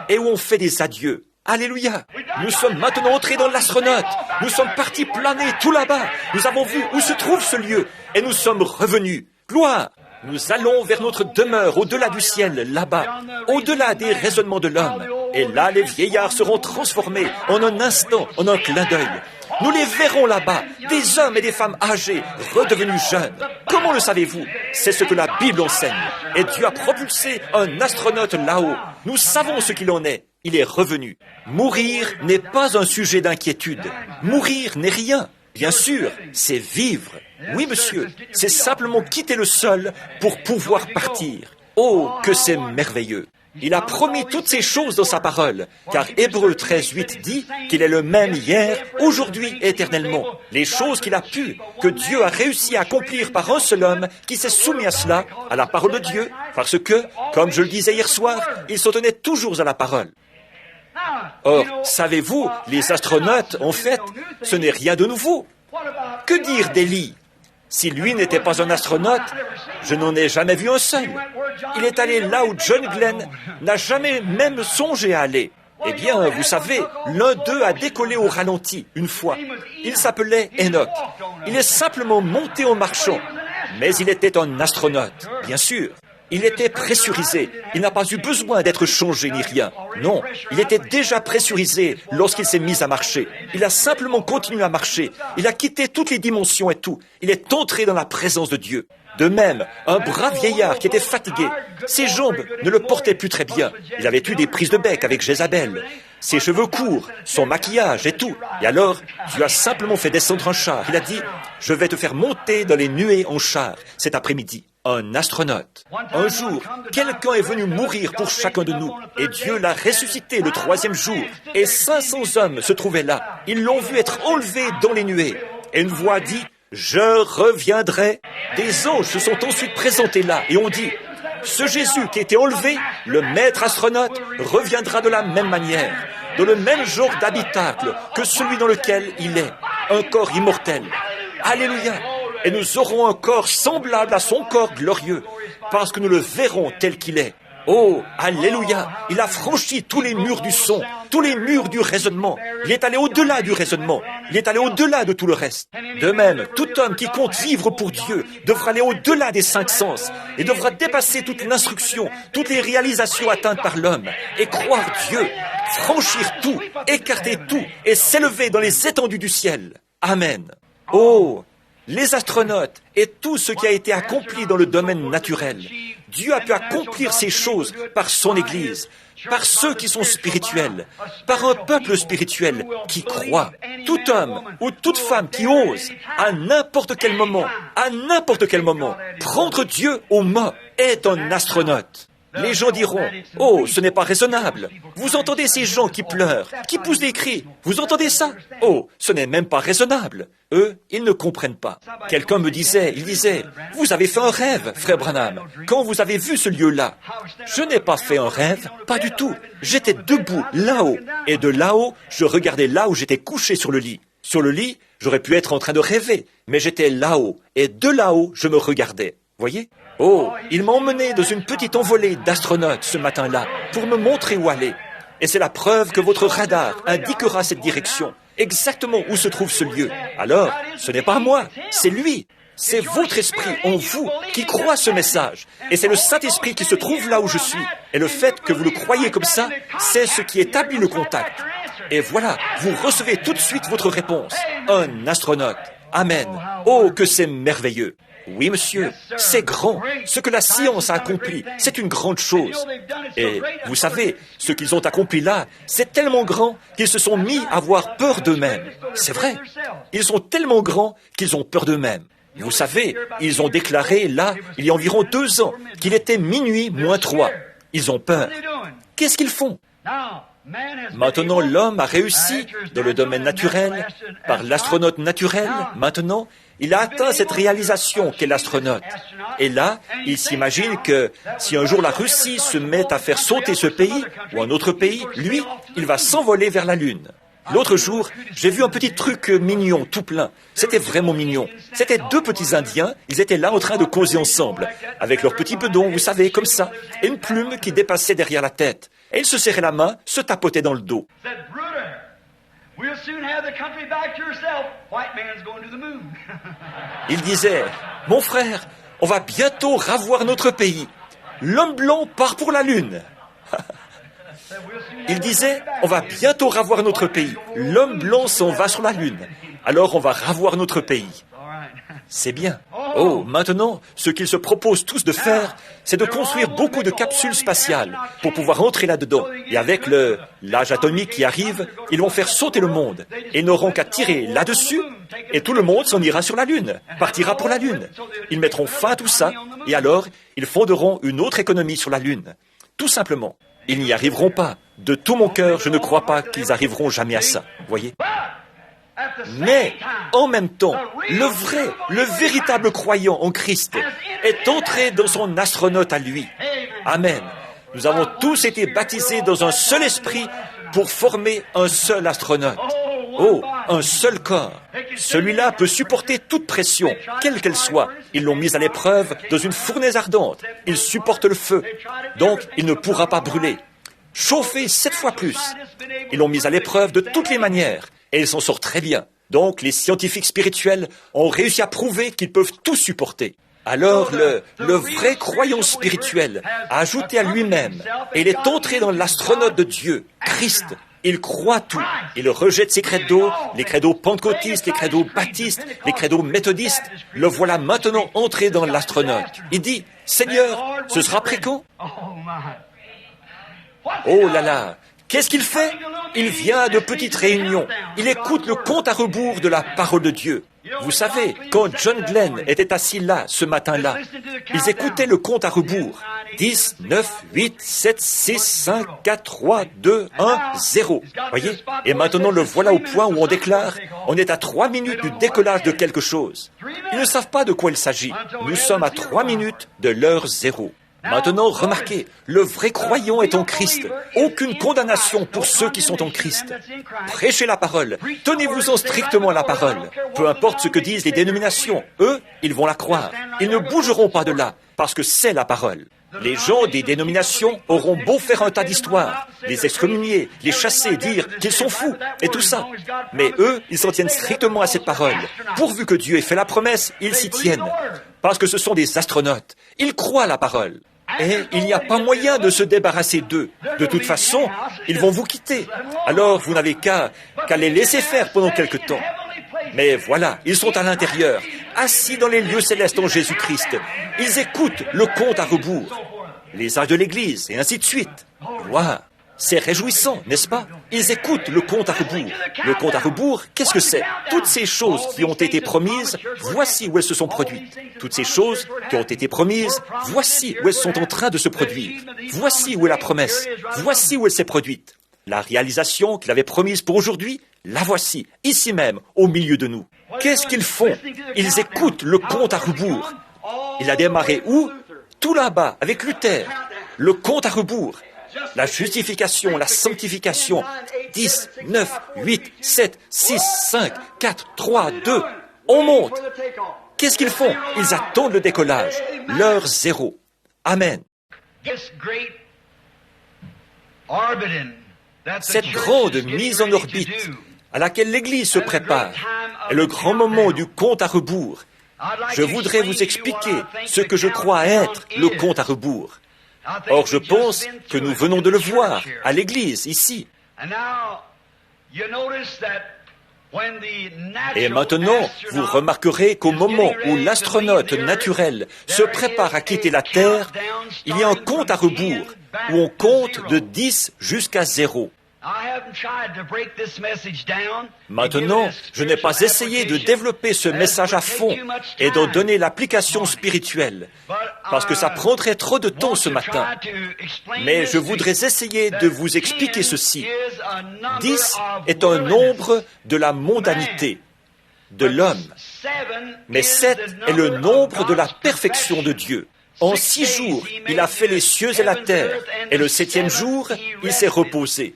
et où on fait des adieux. Alléluia. Nous sommes maintenant entrés dans l'astronaute. Nous sommes partis planer tout là-bas. Nous avons vu où se trouve ce lieu et nous sommes revenus. Gloire. Nous allons vers notre demeure au-delà du ciel, là-bas, au-delà des raisonnements de l'homme. Et là, les vieillards seront transformés en un instant, en un clin d'œil. Nous les verrons là-bas, des hommes et des femmes âgés, redevenus jeunes. Comment le savez-vous? C'est ce que la Bible enseigne. Et Dieu a propulsé un astronaute là-haut. Nous savons ce qu'il en est. Il est revenu. Mourir n'est pas un sujet d'inquiétude. Mourir n'est rien. Bien sûr, c'est vivre. Oui, monsieur, c'est simplement quitter le sol pour pouvoir partir. Oh, que c'est merveilleux! Il a promis toutes ces choses dans sa parole, car Hébreux 13:8 dit qu'il est le même hier, aujourd'hui, éternellement. Les choses qu'il a pu, que Dieu a réussi à accomplir par un seul homme qui s'est soumis à cela, à la parole de Dieu, parce que, comme je le disais hier soir, il se tenait toujours à la parole. Or, savez-vous, les astronautes, en fait, ce n'est rien de nouveau. Que dire d'Élie? Si lui n'était pas un astronaute, je n'en ai jamais vu un seul. Il est allé là où John Glenn n'a jamais même songé à aller. Eh bien, vous savez, l'un d'eux a décollé au ralenti une fois. Il s'appelait Enoch. Il est simplement monté en marchant, mais il était un astronaute, bien sûr. Il était pressurisé. Il n'a pas eu besoin d'être changé ni rien. Non, il était déjà pressurisé lorsqu'il s'est mis à marcher. Il a simplement continué à marcher. Il a quitté toutes les dimensions et tout. Il est entré dans la présence de Dieu. De même, un brave vieillard qui était fatigué. Ses jambes ne le portaient plus très bien. Il avait eu des prises de bec avec Jézabel. Ses cheveux courts, son maquillage et tout. Et alors, Dieu a simplement fait descendre un char. Il a dit, « Je vais te faire monter dans les nuées en char cet après-midi. » Un astronaute. Un jour, quelqu'un est venu mourir pour chacun de nous, et Dieu l'a ressuscité le 3e jour, et 500 hommes se trouvaient là. Ils l'ont vu être enlevé dans les nuées. Et une voix dit, « Je reviendrai. » Des anges se sont ensuite présentés là, et ont dit, « Ce Jésus qui a été enlevé, le maître astronaute, reviendra de la même manière, dans le même genre d'habitacle que celui dans lequel il est, un corps immortel. » Alléluia! Et nous aurons un corps semblable à son corps glorieux, parce que nous le verrons tel qu'il est. Oh, alléluia! Il a franchi tous les murs du son, tous les murs du raisonnement. Il est allé au-delà du raisonnement. Il est allé au-delà de tout le reste. De même, tout homme qui compte vivre pour Dieu devra aller au-delà des 5 sens et devra dépasser toute l'instruction, toutes les réalisations atteintes par l'homme et croire Dieu, franchir tout, écarter tout et s'élever dans les étendues du ciel. Amen. Oh! Les astronautes et tout ce qui a été accompli dans le domaine naturel. Dieu a pu accomplir ces choses par son Église, par ceux qui sont spirituels, par un peuple spirituel qui croit. Tout homme ou toute femme qui ose, à n'importe quel moment, prendre Dieu au mot est un astronaute. Les gens diront, « Oh, ce n'est pas raisonnable. Vous entendez ces gens qui pleurent, qui poussent des cris. Vous entendez ça? Oh, ce n'est même pas raisonnable. » Eux, ils ne comprennent pas. Quelqu'un me disait, « Vous avez fait un rêve, frère Branham, quand vous avez vu ce lieu-là. » Je n'ai pas fait un rêve, pas du tout. J'étais debout, là-haut. Et de là-haut, je regardais là où j'étais couché sur le lit. Sur le lit, j'aurais pu être en train de rêver, mais j'étais là-haut. Et de là-haut, je me regardais. Voyez? Oh, il m'a emmené dans une petite envolée d'astronautes ce matin-là pour me montrer où aller. Et c'est la preuve que votre radar indiquera cette direction, exactement où se trouve ce lieu. Alors, ce n'est pas moi, c'est lui. C'est votre esprit en vous qui croit ce message. Et c'est le Saint-Esprit qui se trouve là où je suis. Et le fait que vous le croyez comme ça, c'est ce qui établit le contact. Et voilà, vous recevez tout de suite votre réponse. Un astronaute. Amen. Oh, que c'est merveilleux. Oui, monsieur, c'est grand. Ce que la science a accompli, c'est une grande chose. Et vous savez, ce qu'ils ont accompli là, c'est tellement grand qu'ils se sont mis à avoir peur d'eux-mêmes. C'est vrai. Ils sont tellement grands qu'ils ont peur d'eux-mêmes. Vous savez, ils ont déclaré là, il y a environ 2 ans, qu'il était minuit moins 3. Ils ont peur. Qu'est-ce qu'ils font? Maintenant, l'homme a réussi dans le domaine naturel, par l'astronaute naturel. Maintenant, il a atteint cette réalisation qu'est l'astronaute. Et là, il s'imagine que si un jour la Russie se met à faire sauter ce pays ou un autre pays, lui, il va s'envoler vers la Lune. L'autre jour, j'ai vu un petit truc mignon, tout plein. C'était vraiment mignon. C'était 2 petits Indiens, ils étaient là en train de causer ensemble, avec leurs petits bedons, vous savez, comme ça, et une plume qui dépassait derrière la tête. Et ils se serraient la main, se tapotaient dans le dos. Il disait, « Mon frère, on va bientôt ravoir notre pays. L'homme blanc part pour la Lune. » Il disait, « On va bientôt ravoir notre pays. L'homme blanc s'en va sur la Lune. Alors on va ravoir notre pays. » C'est bien. Oh, maintenant, ce qu'ils se proposent tous de faire, c'est de construire beaucoup de capsules spatiales pour pouvoir entrer là-dedans. Et avec l'âge atomique qui arrive, ils vont faire sauter le monde. Ils n'auront qu'à tirer là-dessus et tout le monde s'en ira sur la Lune, partira pour la Lune. Ils mettront fin à tout ça et alors, ils fonderont une autre économie sur la Lune. Tout simplement. Ils n'y arriveront pas. De tout mon cœur, je ne crois pas qu'ils arriveront jamais à ça. Voyez ? Mais, en même temps, le véritable croyant en Christ est entré dans son astronaute à lui. Amen. Nous avons tous été baptisés dans un seul esprit pour former un seul astronaute. Oh, un seul corps. Celui-là peut supporter toute pression, quelle qu'elle soit. Ils l'ont mis à l'épreuve dans une fournaise ardente. Il supporte le feu, donc il ne pourra pas brûler. Chauffé 7 fois plus. Ils l'ont mis à l'épreuve de toutes les manières. Et ils s'en sortent très bien. Donc, les scientifiques spirituels ont réussi à prouver qu'ils peuvent tout supporter. Alors, le vrai croyant spirituel a ajouté à lui-même, et il est entré dans l'astronaute de Dieu, Christ. Il croit tout. Il rejette ses credos, les credos pentecôtistes, les credos baptistes, les credos méthodistes. Le voilà maintenant entré dans l'astronaute. Il dit, « Seigneur, ce sera après quand ?» Oh là là! Qu'est-ce qu'il fait? Il vient à de petites réunions. Il écoute le compte à rebours de la parole de Dieu. Vous savez, quand John Glenn était assis là, ce matin-là, ils écoutaient le compte à rebours. 10, 9, 8, 7, 6, 5, 4, 3, 2, 1, 0. Voyez? Et maintenant, le voilà au point où on déclare, on est à 3 minutes du décollage de quelque chose. Ils ne savent pas de quoi il s'agit. Nous sommes à 3 minutes de l'heure 0. Maintenant, remarquez, le vrai croyant est en Christ. Aucune condamnation pour ceux qui sont en Christ. Prêchez la parole. Tenez-vous-en strictement à la parole. Peu importe ce que disent les dénominations, eux, ils vont la croire. Ils ne bougeront pas de là, parce que c'est la parole. Les gens des dénominations auront beau faire un tas d'histoires, les excommunier, les chasser, dire qu'ils sont fous, et tout ça. Mais eux, ils s'en tiennent strictement à cette parole. Pourvu que Dieu ait fait la promesse, ils s'y tiennent. Parce que ce sont des astronautes. Ils croient la parole. Et il n'y a pas moyen de se débarrasser d'eux. De toute façon, ils vont vous quitter. Alors, vous n'avez qu'à les laisser faire pendant quelque temps. Mais voilà, ils sont à l'intérieur, assis dans les lieux célestes en Jésus-Christ. Ils écoutent le compte à rebours, les âges de l'Église, et ainsi de suite. Wow, c'est réjouissant, n'est-ce pas? Ils écoutent le compte à rebours. Le compte à rebours, qu'est-ce que c'est? Toutes ces choses qui ont été promises, voici où elles se sont produites. Toutes ces choses qui ont été promises, voici où elles sont en train de se produire. Voici où est la promesse. Voici où elle s'est produite. La réalisation qu'il avait promise pour aujourd'hui, la voici, ici même, au milieu de nous. Qu'est-ce qu'ils font? Ils écoutent le compte à rebours. Il a démarré où? Tout là-bas, avec Luther. Le compte à rebours. La justification, la sanctification. 10, 9, 8, 7, 6, 5, 4, 3, 2. On monte. Qu'est-ce qu'ils font? Ils attendent le décollage. L'heure 0. Amen. Cette grande mise en orbite à laquelle l'Église se prépare est le grand moment du compte à rebours. Je voudrais vous expliquer ce que je crois être le compte à rebours. Or, je pense que nous venons de le voir à l'Église, ici. Et maintenant, vous remarquerez qu'au moment où l'astronaute naturel se prépare à quitter la Terre, il y a un compte à rebours où on compte de 10 jusqu'à 0. Maintenant, je n'ai pas essayé de développer ce message à fond et d'en donner l'application spirituelle, parce que ça prendrait trop de temps ce matin. Mais je voudrais essayer de vous expliquer ceci. 10 est un nombre de la mondanité, de l'homme. Mais 7 est le nombre de la perfection de Dieu. En 6 jours, il a fait les cieux et la terre, et le 7e jour, il s'est reposé.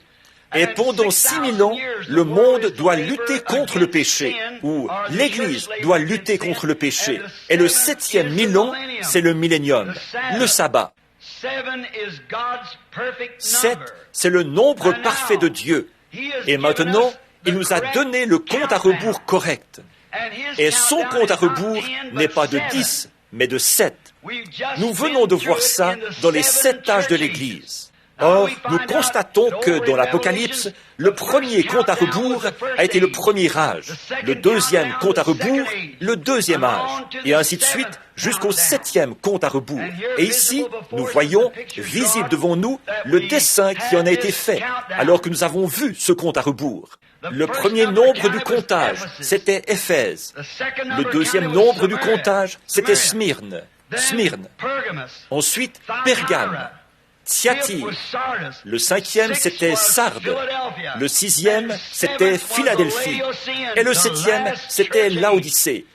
Et pendant 6000 ans, le monde doit lutter contre le péché, ou l'Église doit lutter contre le péché. Et le 7e millénaire, c'est le millénium, le sabbat. 7, c'est le nombre parfait de Dieu. Et maintenant, il nous a donné le compte à rebours correct. Et son compte à rebours n'est pas de 10, mais de 7. Nous venons de voir ça dans les 7 âges de l'Église. Or, nous constatons que dans l'Apocalypse, le premier compte à rebours a été le premier âge, le deuxième compte à rebours, le deuxième âge, et ainsi de suite jusqu'au septième compte à rebours. Et ici, nous voyons, visible devant nous, le dessin qui en a été fait, alors que nous avons vu ce compte à rebours. Le premier nombre du comptage, c'était Éphèse. Le deuxième nombre du comptage, c'était Smyrne. Ensuite, Pergame. Thyatire. Le cinquième, c'était Sardes. Le sixième, c'était Philadelphie. Et le septième, c'était Laodicée.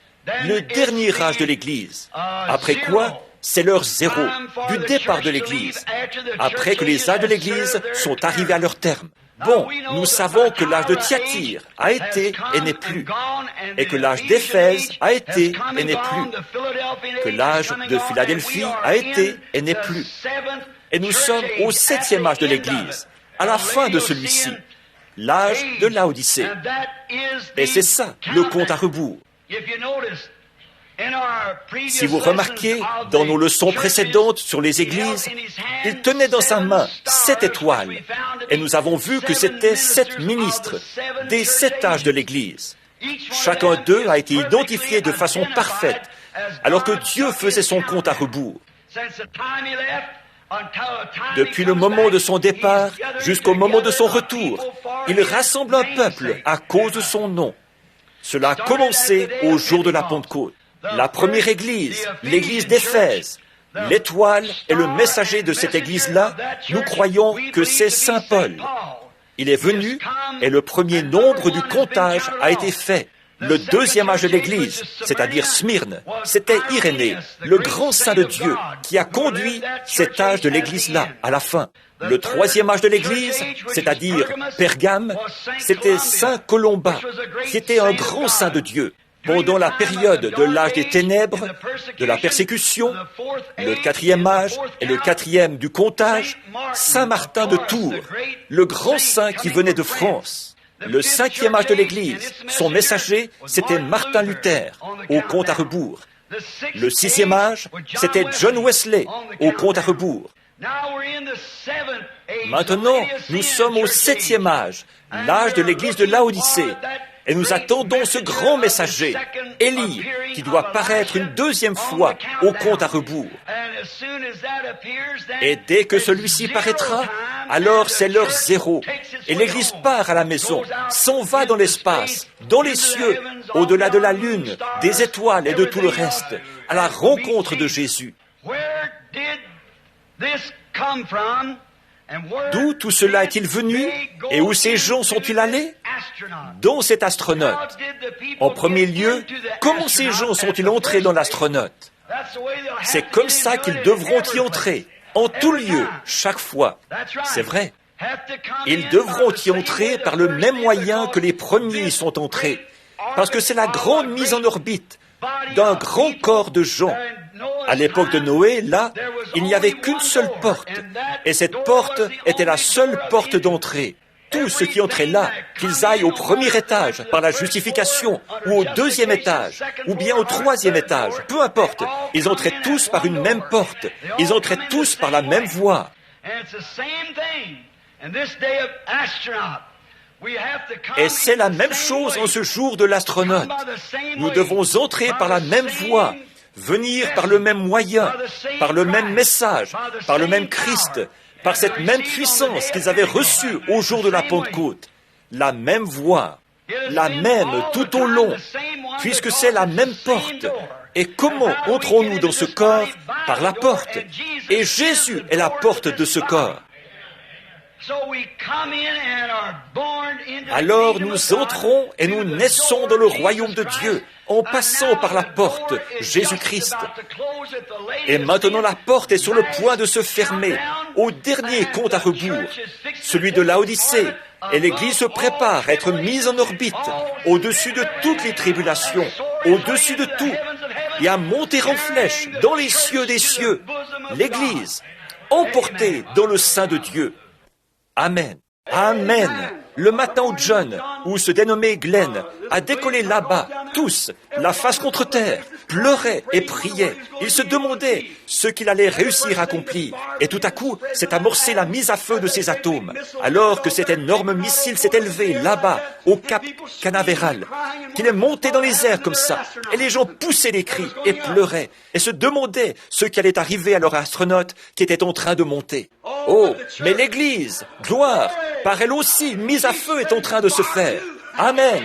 Le dernier âge de l'Église. Après quoi, c'est l'heure zéro, du départ de l'Église. Après que les âges de l'Église sont arrivés à leur terme. Bon, nous savons que l'âge de Thyatire a été et n'est plus, et que l'âge d'Éphèse a été et n'est plus, que l'âge de Philadelphie a été et n'est plus. Et nous sommes au septième âge de l'Église, à la fin de celui-ci, l'âge de Laodicée. Et c'est ça, le compte à rebours. Si vous remarquez, dans nos leçons précédentes sur les églises, il tenait dans sa main 7 étoiles, et nous avons vu que c'était 7 ministres des 7 âges de l'Église. Chacun d'eux a été identifié de façon parfaite, alors que Dieu faisait son compte à rebours. Depuis le moment de son départ jusqu'au moment de son retour, il rassemble un peuple à cause de son nom. Cela a commencé au jour de la Pentecôte. La première église, l'église d'Éphèse, l'étoile est le messager de cette église-là. Nous croyons que c'est Saint Paul. Il est venu et le premier nombre du comptage a été fait. Le deuxième âge de l'Église, c'est-à-dire Smyrne, c'était Irénée, le grand saint de Dieu, qui a conduit cet âge de l'Église-là à la fin. Le troisième âge de l'Église, c'est-à-dire Pergame, c'était Saint Colomba, qui était un grand saint de Dieu. Pendant la période de l'âge des ténèbres, de la persécution, le quatrième âge et le quatrième du comptage, Saint Martin de Tours, le grand saint qui venait de France. Le cinquième âge de l'Église, son messager, c'était Martin Luther, au compte à rebours. Le sixième âge, c'était John Wesley, au compte à rebours. Maintenant, nous sommes au septième âge, l'âge de l'Église de Laodicée, et nous attendons ce grand messager, Élie, qui doit paraître une deuxième fois au compte à rebours. Et dès que celui-ci paraîtra, alors c'est l'heure zéro, et l'Église part à la maison, s'en va dans l'espace, dans les cieux, au-delà de la lune, des étoiles et de tout le reste, à la rencontre de Jésus. D'où tout cela est-il venu et où ces gens sont-ils allés? Dans cet astronaute. En premier lieu, comment ces gens sont-ils entrés dans l'astronaute? C'est comme ça qu'ils devront y entrer, en tout lieu, chaque fois. C'est vrai. Ils devront y entrer par le même moyen que les premiers y sont entrés, parce que c'est la grande mise en orbite d'un grand corps de gens. À l'époque de Noé, là, il n'y avait qu'une seule porte, et cette porte était la seule porte d'entrée. Tous ceux qui entraient là, qu'ils aillent au premier étage par la justification, ou au deuxième étage, ou bien au troisième étage, peu importe, ils entraient tous par une même porte, ils entraient tous par la même voie. Et c'est la même chose en ce jour de l'astronaute. Nous devons entrer par la même voie, venir par le même moyen, par le même message, par le même Christ, par cette même puissance qu'ils avaient reçue au jour de la Pentecôte. La même voie, la même tout au long, puisque c'est la même porte. Et comment entrons-nous dans ce corps? Par la porte. Et Jésus est la porte de ce corps. Alors nous entrons et nous naissons dans le royaume de Dieu en passant par la porte, Jésus-Christ. Et maintenant la porte est sur le point de se fermer au dernier compte à rebours, celui de Laodicée, et l'Église se prépare à être mise en orbite au-dessus de toutes les tribulations, au-dessus de tout, et à monter en flèche dans les cieux des cieux, l'Église, emportée dans le sein de Dieu. Amen. Amen. Le matin où John, ou se dénommait Glenn, a décollé là-bas, tous, la face contre terre, pleurait et priait. Il se demandait ce qu'il allait réussir à accomplir. Et tout à coup, s'est amorcée la mise à feu de ces atomes, alors que cet énorme missile s'est élevé là-bas, au cap Canaveral, qu'il est monté dans les airs comme ça. Et les gens poussaient des cris et pleuraient et se demandaient ce qui allait arriver à leur astronaute qui était en train de monter. Oh, mais l'Église, gloire, par elle aussi, une mise à feu est en train de se faire. Amen.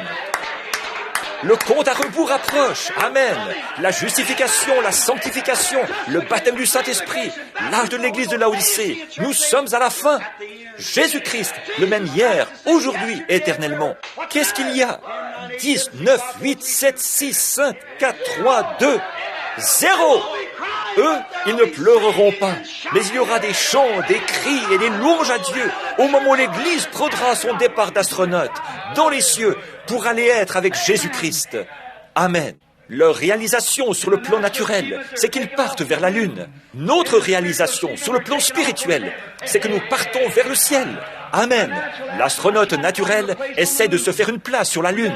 Le compte à rebours approche. Amen. La justification, la sanctification, le baptême du Saint-Esprit, l'âge de l'Église de Laodicée. Nous sommes à la fin. Jésus-Christ, le même hier, aujourd'hui et éternellement. Qu'est-ce qu'il y a? 10, 9, 8, 7, 6, 5, 4, 3, 2, 0. Eux, ils ne pleureront pas, mais il y aura des chants, des cris et des louanges à Dieu au moment où l'Église prendra son départ d'astronaute dans les cieux pour aller être avec Jésus-Christ. Amen. Leur réalisation sur le plan naturel, c'est qu'ils partent vers la Lune. Notre réalisation sur le plan spirituel, c'est que nous partons vers le ciel. Amen. L'astronaute naturel essaie de se faire une place sur la Lune.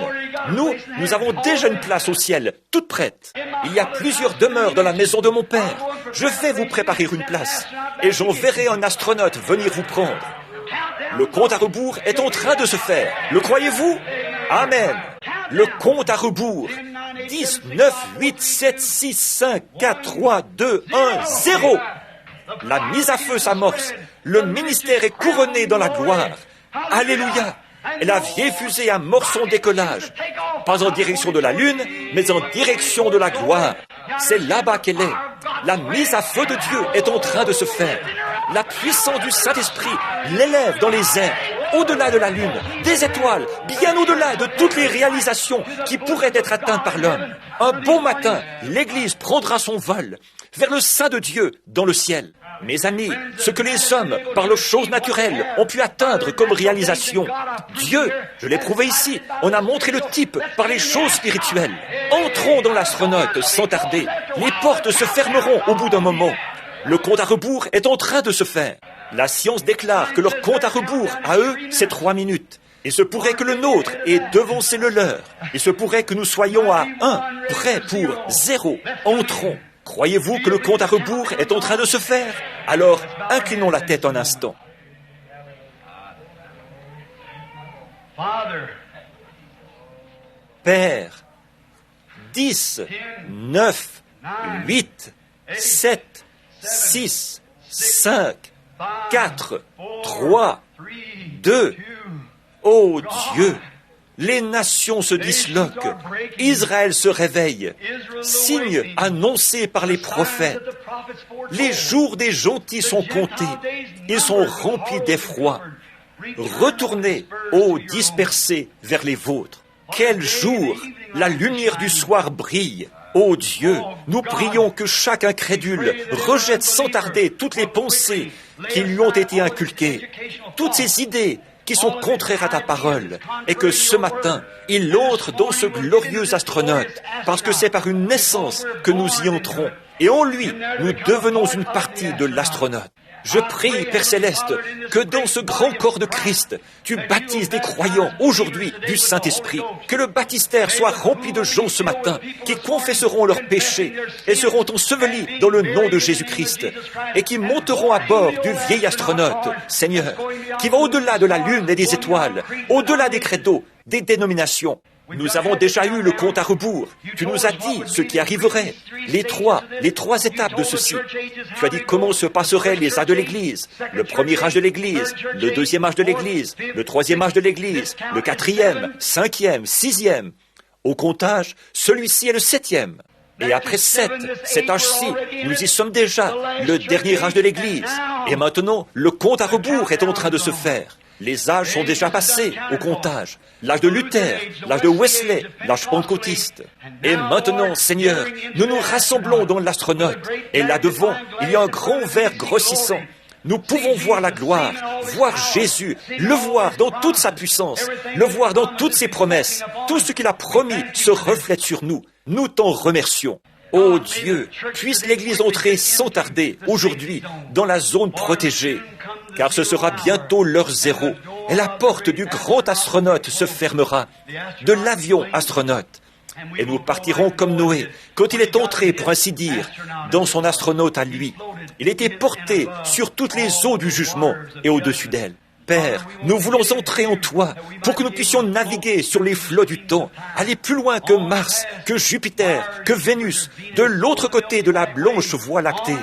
Nous avons déjà une place au ciel, toute prête. Il y a plusieurs demeures dans la maison de mon Père. Je vais vous préparer une place et j'enverrai un astronaute venir vous prendre. Le compte à rebours est en train de se faire. Le croyez-vous? Amen. Le compte à rebours. 10, 9, 8, 7, 6, 5, 4, 3, 2, 1, 0. La mise à feu s'amorce. Le ministère est couronné dans la gloire. Alléluia. Et la vieille fusée amorce son décollage. Pas en direction de la Lune, mais en direction de la gloire. C'est là-bas qu'elle est. La mise à feu de Dieu est en train de se faire. La puissance du Saint-Esprit l'élève dans les airs, au-delà de la Lune, des étoiles, bien au-delà de toutes les réalisations qui pourraient être atteintes par l'homme. Un bon matin, l'Église prendra son vol vers le sein de Dieu dans le ciel. Mes amis, ce que les hommes, par leurs choses naturelles, ont pu atteindre comme réalisation, Dieu, je l'ai prouvé ici, on a montré le type par les choses spirituelles. Entrons dans l'astronaute sans tarder. Les portes se fermeront au bout d'un moment. Le compte à rebours est en train de se faire. La science déclare que leur compte à rebours, à eux, c'est 3 minutes. Il se pourrait que le nôtre ait devancé le leur. Il se pourrait que nous soyons à 1, prêts pour 0. Entrons. Croyez-vous que le compte à rebours est en train de se faire? Alors, inclinons la tête un instant. Père, 10, 9, 8, 7, 6, 5, 4, 3, 2. Oh Dieu, les nations se disloquent. Israël se réveille. Signe annoncé par les prophètes. Les jours des gentils sont comptés. Ils sont remplis d'effroi. Retournez, ô dispersés, vers les vôtres. Quel jour! La lumière du soir brille. Ô Dieu, nous prions que chaque incrédule rejette sans tarder toutes les pensées qui lui ont été inculquées, toutes ces idées qui sont contraires à ta parole, et que ce matin, il entre dans ce glorieux astronaute, parce que c'est par une naissance que nous y entrons, et en lui, nous devenons une partie de l'astronaute. Je prie, Père Céleste, que dans ce grand corps de Christ, tu baptises des croyants aujourd'hui du Saint-Esprit, que le baptistère soit rempli de gens ce matin qui confesseront leurs péchés et seront ensevelis dans le nom de Jésus-Christ et qui monteront à bord du vieil astronaute, Seigneur, qui va au-delà de la lune et des étoiles, au-delà des credos, des dénominations. Nous avons déjà eu le compte à rebours. Tu nous as dit ce qui arriverait, les trois étapes de ceci. Tu as dit comment se passeraient les âges de l'Église, le premier âge de l'Église, le deuxième âge de l'Église, le troisième âge de l'Église, le quatrième, cinquième, sixième. Au comptage, celui-ci est le 7e. Et après cet âge-ci, nous y sommes déjà, le dernier âge de l'Église. Et maintenant, le compte à rebours est en train de se faire. Les âges sont déjà passés au comptage. L'âge de Luther, l'âge de Wesley, l'âge pentecôtiste. Et maintenant, Seigneur, nous nous rassemblons dans l'astronaute. Et là-devant, il y a un grand verre grossissant. Nous pouvons voir la gloire, voir Jésus, le voir dans toute sa puissance, le voir dans toutes ses promesses. Tout ce qu'il a promis se reflète sur nous. Nous t'en remercions. Ô Dieu, puisse l'Église entrer sans tarder, aujourd'hui, dans la zone protégée, car ce sera bientôt l'heure 0, et la porte du grand astronaute se fermera, de l'avion astronaute. et nous partirons comme Noé. Quand il est entré, pour ainsi dire, dans son astronaute à lui, il était porté sur toutes les eaux du jugement et au-dessus d'elles. Père, nous voulons entrer en toi pour que nous puissions naviguer sur les flots du temps, aller plus loin que Mars, que Jupiter, que Vénus, de l'autre côté de la blanche voie lactée,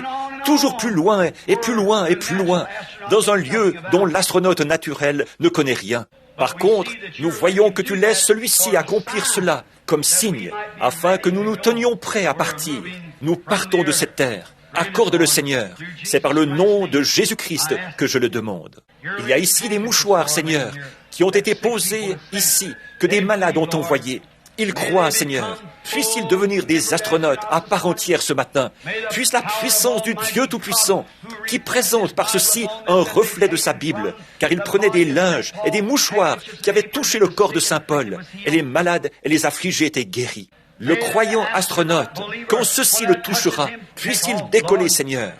toujours plus loin et plus loin et plus loin, dans un lieu dont l'astronaute naturel ne connaît rien. Par contre, nous voyons que tu laisses celui-ci accomplir cela comme signe, afin que nous nous tenions prêts à partir. Nous partons de cette terre. Accorde-le, Seigneur. C'est par le nom de Jésus-Christ que je le demande. Il y a ici des mouchoirs, Seigneur, qui ont été posés ici, que des malades ont envoyés. Ils croient, Seigneur. Puissent-ils devenir des astronautes à part entière ce matin? Puisse la puissance du Dieu Tout-Puissant, qui présente par ceci un reflet de sa Bible, car il prenait des linges et des mouchoirs qui avaient touché le corps de Saint Paul, et les malades et les affligés étaient guéris. Le croyant astronaute, quand ceci le touchera, puisse-t-il décoller, Seigneur.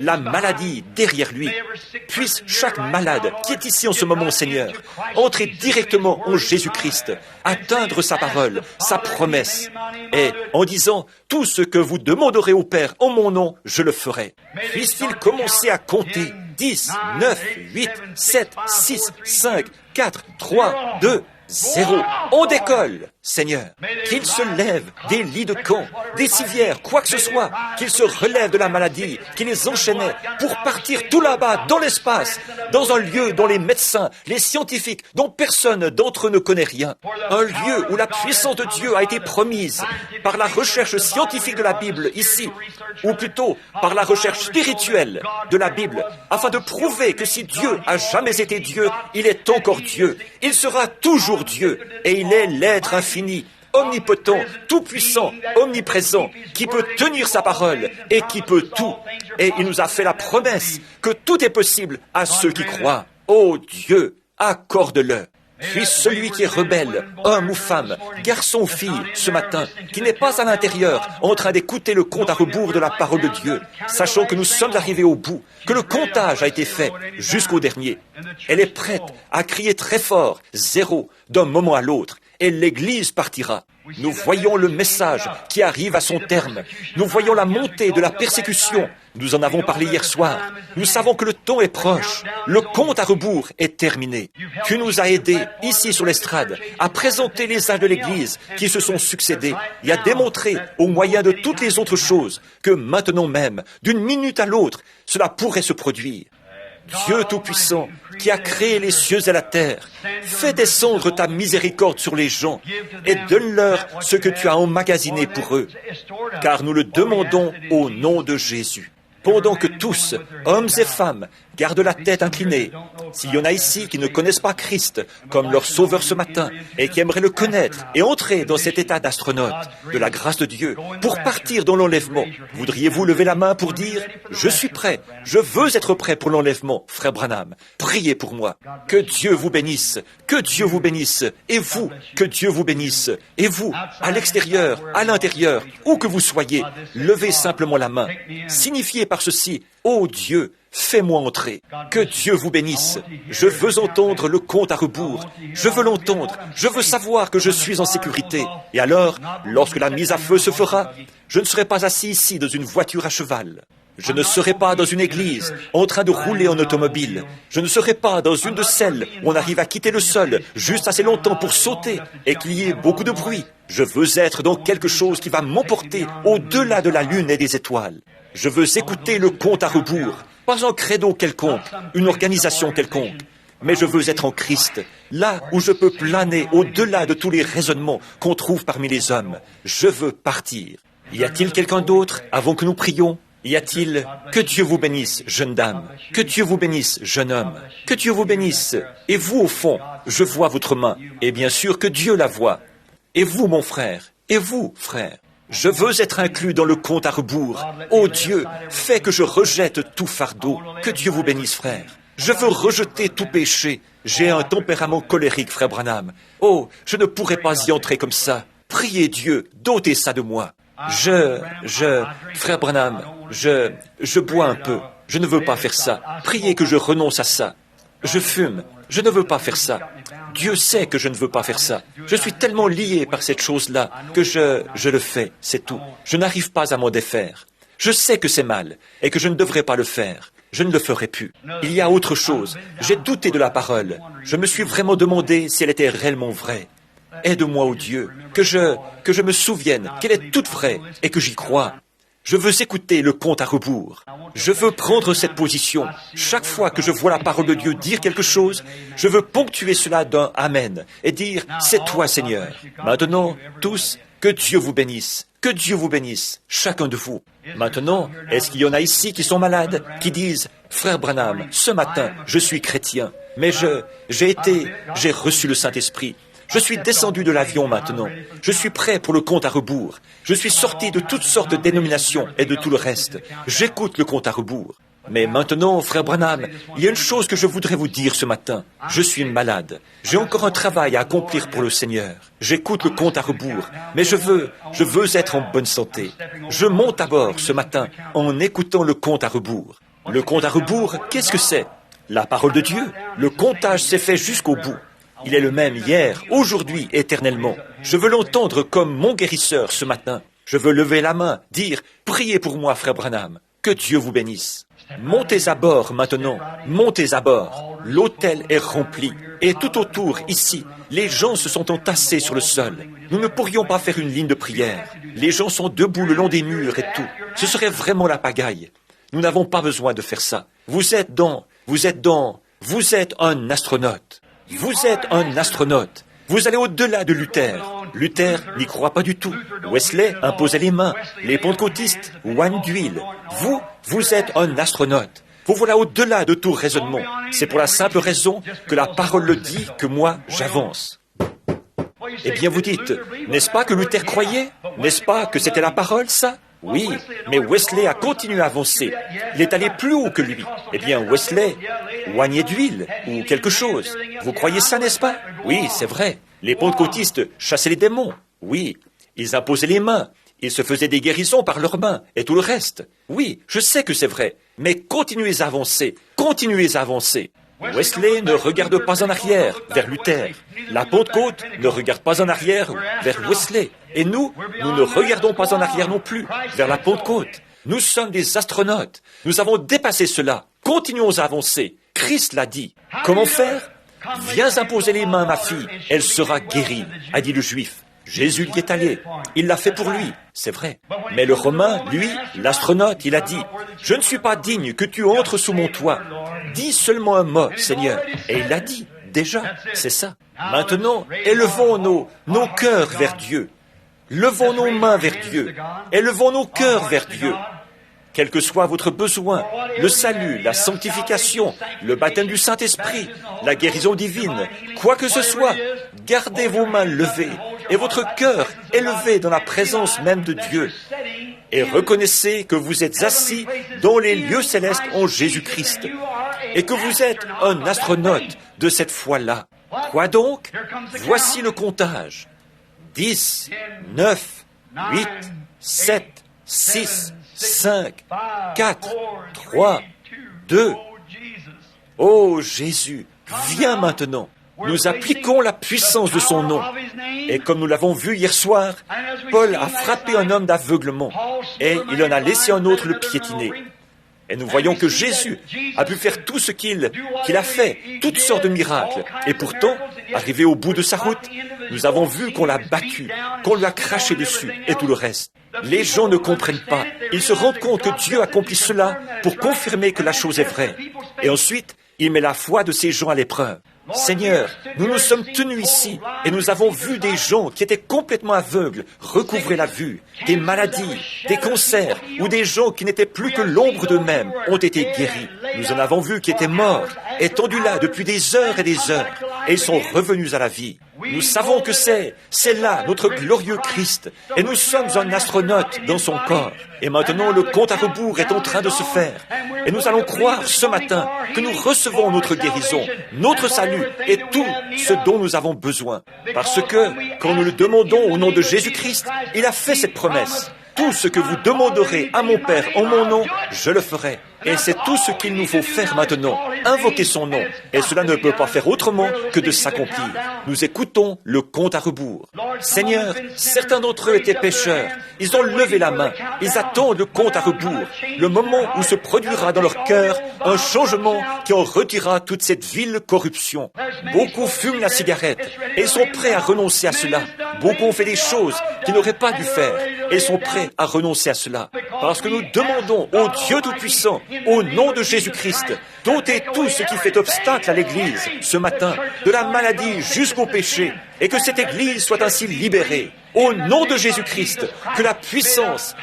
La maladie derrière lui. Puisse chaque malade qui est ici en ce moment, Seigneur, entrer directement en Jésus-Christ, atteindre sa parole, sa promesse, et en disant « Tout ce que vous demanderez au Père en mon nom, je le ferai ». Puisse-t-il commencer à compter 10, 9, 8, 7, 6, 5, 4, 3, 2, 0. On décolle, Seigneur. Qu'il se lève des lits de camp, des civières, quoi que ce soit, qu'il se relève de la maladie, qui les enchaînait pour partir tout là-bas, dans l'espace, dans un lieu dont les médecins, les scientifiques, dont personne d'entre eux ne connaît rien. Un lieu où la puissance de Dieu a été promise par la recherche scientifique de la Bible ici, ou plutôt par la recherche spirituelle de la Bible, afin de prouver que si Dieu a jamais été Dieu, il est encore Dieu. Il sera toujours Dieu, et il est l'être infini, omnipotent, tout-puissant, omniprésent, qui peut tenir sa parole et qui peut tout. Et il nous a fait la promesse que tout est possible à ceux qui croient. Ô Dieu, accorde-le. Puis celui qui est rebelle, homme ou femme, garçon ou fille, ce matin, qui n'est pas à l'intérieur, en train d'écouter le compte à rebours de la parole de Dieu, sachant que nous sommes arrivés au bout, que le comptage a été fait jusqu'au dernier. Elle est prête à crier très fort, 0, d'un moment à l'autre, et l'Église partira. Nous voyons le message qui arrive à son terme. Nous voyons la montée de la persécution. Nous en avons parlé hier soir. Nous savons que le temps est proche. Le compte à rebours est terminé. Tu nous as aidés, ici sur l'estrade, à présenter les âges de l'Église qui se sont succédés et à démontrer, au moyen de toutes les autres choses, que maintenant même, d'une minute à l'autre, cela pourrait se produire. Dieu Tout-Puissant, qui a créé les cieux et la terre, fais descendre ta miséricorde sur les gens et donne-leur ce que tu as emmagasiné pour eux, car nous le demandons au nom de Jésus. Pendant que tous, hommes et femmes, gardent la tête inclinée, s'il y en a ici qui ne connaissent pas Christ comme leur sauveur ce matin et qui aimeraient le connaître et entrer dans cet état d'astronaute, de la grâce de Dieu, pour partir dans l'enlèvement, voudriez-vous lever la main pour dire « Je suis prêt, je veux être prêt pour l'enlèvement, frère Branham, priez pour moi. Que Dieu vous bénisse, que Dieu vous bénisse, et vous, que Dieu vous bénisse, et vous, à l'extérieur, à l'intérieur, où que vous soyez, levez simplement la main, signifiez par ceci « Ô Dieu, fais-moi entrer. Que Dieu vous bénisse. Je veux entendre le compte à rebours. Je veux l'entendre. Je veux savoir que je suis en sécurité. Et alors, lorsque la mise à feu se fera, je ne serai pas assis ici dans une voiture à cheval. Je ne serai pas dans une église en train de rouler en automobile. Je ne serai pas dans une de celles où on arrive à quitter le sol juste assez longtemps pour sauter et qu'il y ait beaucoup de bruit. Je veux être dans quelque chose qui va m'emporter au-delà de la lune et des étoiles. Je veux écouter le compte à rebours. Pas un credo quelconque, une organisation quelconque, mais je veux être en Christ, là où je peux planer au-delà de tous les raisonnements qu'on trouve parmi les hommes. Je veux partir. Y a-t-il quelqu'un d'autre avant que nous prions? Y a-t-il? Que Dieu vous bénisse, jeune dame. Que Dieu vous bénisse, jeune homme. Que Dieu vous bénisse. Et vous, au fond, je vois votre main. Et bien sûr que Dieu la voit. Et vous, mon frère. Et vous, frère. Je veux être inclus dans le compte à rebours. Ô Dieu, fais que je rejette tout fardeau. Que Dieu vous bénisse, frère. Je veux rejeter tout péché. J'ai un tempérament colérique, frère Branham. Oh, je ne pourrais pas y entrer comme ça. Priez Dieu, d'ôter ça de moi. Frère Branham, je bois un peu. Je ne veux pas faire ça. Priez que je renonce à ça. Je fume. Je ne veux pas faire ça. Dieu sait que je ne veux pas faire ça. Je suis tellement lié par cette chose-là que je le fais, c'est tout. Je n'arrive pas à m'en défaire. Je sais que c'est mal et que je ne devrais pas le faire. Je ne le ferai plus. Il y a autre chose. J'ai douté de la parole. Je me suis vraiment demandé si elle était réellement vraie. Aide-moi, ô Dieu, que je me souvienne qu'elle est toute vraie et que j'y crois. Je veux écouter le compte à rebours. Je veux prendre cette position. Chaque fois que je vois la parole de Dieu dire quelque chose, je veux ponctuer cela d'un Amen et dire « C'est toi, Seigneur ». Maintenant, tous, que Dieu vous bénisse. Que Dieu vous bénisse, chacun de vous. Maintenant, est-ce qu'il y en a ici qui sont malades, qui disent « Frère Branham, ce matin, je suis chrétien, mais j'ai reçu le Saint-Esprit. Je suis descendu de l'avion maintenant. Je suis prêt pour le compte à rebours. Je suis sorti de toutes sortes de dénominations et de tout le reste. J'écoute le compte à rebours. Mais maintenant, frère Branham, il y a une chose que je voudrais vous dire ce matin. Je suis malade. J'ai encore un travail à accomplir pour le Seigneur. J'écoute le compte à rebours, mais je veux être en bonne santé. Je monte à bord ce matin en écoutant le compte à rebours. Le compte à rebours, qu'est-ce que c'est? La parole de Dieu. Le comptage s'est fait jusqu'au bout. Il est le même hier, aujourd'hui, éternellement. Je veux l'entendre comme mon guérisseur ce matin. Je veux lever la main, dire « Priez pour moi, frère Branham. Que Dieu vous bénisse. » Montez à bord maintenant. Montez à bord. L'hôtel est rempli. Et tout autour, ici, les gens se sont entassés sur le sol. Nous ne pourrions pas faire une ligne de prière. Les gens sont debout le long des murs et tout. Ce serait vraiment la pagaille. Nous n'avons pas besoin de faire ça. Vous êtes un astronaute. Vous êtes un astronaute. Vous allez au-delà de Luther. Luther n'y croit pas du tout. Wesley imposait les mains. Les pentecôtistes, oigne d'huile. Vous êtes un astronaute. Vous voilà au-delà de tout raisonnement. C'est pour la simple raison que la parole le dit que moi, j'avance. Eh bien, vous dites, n'est-ce pas que Luther croyait? N'est-ce pas que c'était la parole, ça? Oui, mais Wesley a continué à avancer. Il est allé plus haut que lui. Eh bien, Wesley, oignait d'huile ou quelque chose. Vous croyez ça, n'est-ce pas? Oui, c'est vrai. Les pentecôtistes chassaient les démons. Oui, ils imposaient les mains. Ils se faisaient des guérisons par leurs mains et tout le reste. Oui, je sais que c'est vrai. Mais continuez à avancer. Continuez à avancer. Wesley ne regarde pas en arrière vers Luther. La Pentecôte ne regarde pas en arrière vers Wesley. Et nous ne regardons pas en arrière non plus vers la Pentecôte. Nous sommes des astronautes. Nous avons dépassé cela. Continuons à avancer. Christ l'a dit. Comment faire? Viens imposer les mains à ma fille. Elle sera guérie, a dit le Juif. Jésus y est allé. Il l'a fait pour lui, c'est vrai. Mais le Romain, lui, l'astronaute, il a dit, « Je ne suis pas digne que tu entres sous mon toit. Dis seulement un mot, Seigneur. » Et il l'a dit, déjà, c'est ça. Maintenant, élevons nos cœurs vers Dieu. Levons nos mains vers Dieu. Élevons nos cœurs vers Dieu. Quel que soit votre besoin, le salut, la sanctification, le baptême du Saint-Esprit, la guérison divine, quoi que ce soit, gardez vos mains levées et votre cœur élevé dans la présence même de Dieu. Et reconnaissez que vous êtes assis dans les lieux célestes en Jésus-Christ et que vous êtes un astronaute de cette foi-là. Quoi donc? Voici le comptage. 10, 9, 8, 7, 6, 5, 4, 3, 2. Oh Jésus, viens maintenant. Nous appliquons la puissance de son nom. Et comme nous l'avons vu hier soir, Paul a frappé un homme d'aveuglement et il en a laissé un autre le piétiner. Et nous voyons que Jésus a pu faire tout ce qu'il a fait, toutes sortes de miracles. Et pourtant, arrivé au bout de sa route, nous avons vu qu'on l'a battu, qu'on lui a craché dessus et tout le reste. Les gens ne comprennent pas. Ils se rendent compte que Dieu accomplit cela pour confirmer que la chose est vraie. Et ensuite, il met la foi de ces gens à l'épreuve. Seigneur, nous nous sommes tenus ici et nous avons vu des gens qui étaient complètement aveugles recouvrer la vue, des maladies, des cancers ou des gens qui n'étaient plus que l'ombre d'eux-mêmes ont été guéris. Nous en avons vu qui étaient morts, étendus là depuis des heures et des heures et ils sont revenus à la vie. Nous savons que c'est là notre glorieux Christ et nous sommes un astronaute dans son corps. Et maintenant le compte à rebours est en train de se faire. Et nous allons croire ce matin que nous recevons notre guérison, notre salut et tout ce dont nous avons besoin. Parce que quand nous le demandons au nom de Jésus-Christ, il a fait cette promesse. Tout ce que vous demanderez à mon Père en mon nom, je le ferai. Et c'est tout ce qu'il nous faut faire maintenant. invoquer son nom, et cela ne peut pas faire autrement que de s'accomplir. Nous écoutons le compte à rebours. Seigneur, certains d'entre eux étaient pécheurs. Ils ont levé la main. Ils attendent le compte à rebours, le moment où se produira dans leur cœur un changement qui en retirera toute cette vile corruption. Beaucoup fument la cigarette et ils sont prêts à renoncer à cela. Beaucoup ont fait des choses qu'ils n'auraient pas dû faire et ils sont prêts à renoncer à cela. Parce que nous demandons au Dieu Tout-Puissant, au nom de Jésus-Christ, d'ôter tout ce qui fait obstacle à l'Église ce matin, de la maladie jusqu'au péché, et que cette Église soit ainsi libérée. Au nom de Jésus-Christ, que la puissance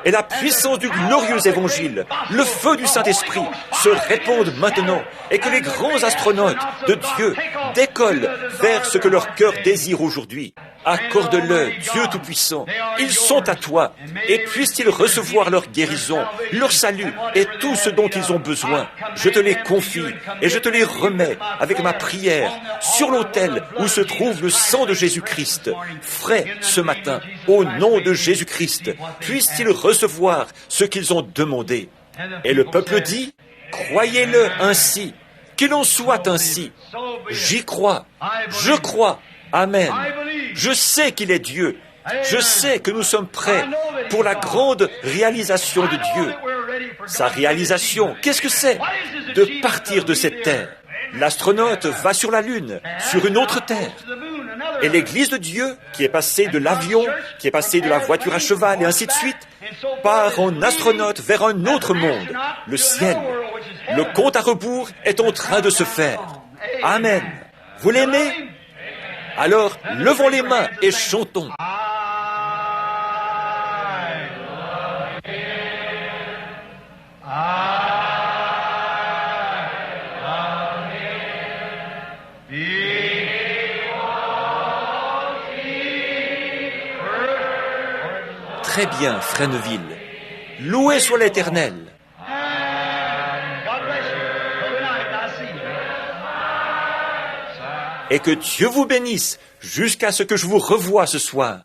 et la puissance du glorieux évangile, le feu du Saint-Esprit, se répandent maintenant et que les grands astronautes de Dieu décollent vers ce que leur cœur désire aujourd'hui. Accorde-le, Dieu Tout-Puissant. Ils sont à toi et puissent-ils recevoir leur guérison, leur salut et tout ce dont ils ont besoin. Je te les confie et je te les remets avec ma prière sur l'autel où se trouve le sang de Jésus-Christ. Frais ce matin, au nom de Jésus-Christ, puissent-ils recevoir ce qu'ils ont demandé. Et le peuple dit, croyez-le ainsi, qu'il en soit ainsi. J'y crois, je crois. Amen. Je sais qu'il est Dieu. Je sais que nous sommes prêts pour la grande réalisation de Dieu. Sa réalisation, qu'est-ce que c'est? De partir de cette terre. L'astronaute va sur la Lune, sur une autre terre. Et l'Église de Dieu, qui est passée de l'avion, qui est passée de la voiture à cheval et ainsi de suite, part en astronaute vers un autre monde, le ciel. Le compte à rebours est en train de se faire. Amen. Vous l'aimez? Alors, levons les mains et chantons. Très bien, Fresneville. Loué soit l'Éternel. Et que Dieu vous bénisse jusqu'à ce que je vous revoie ce soir.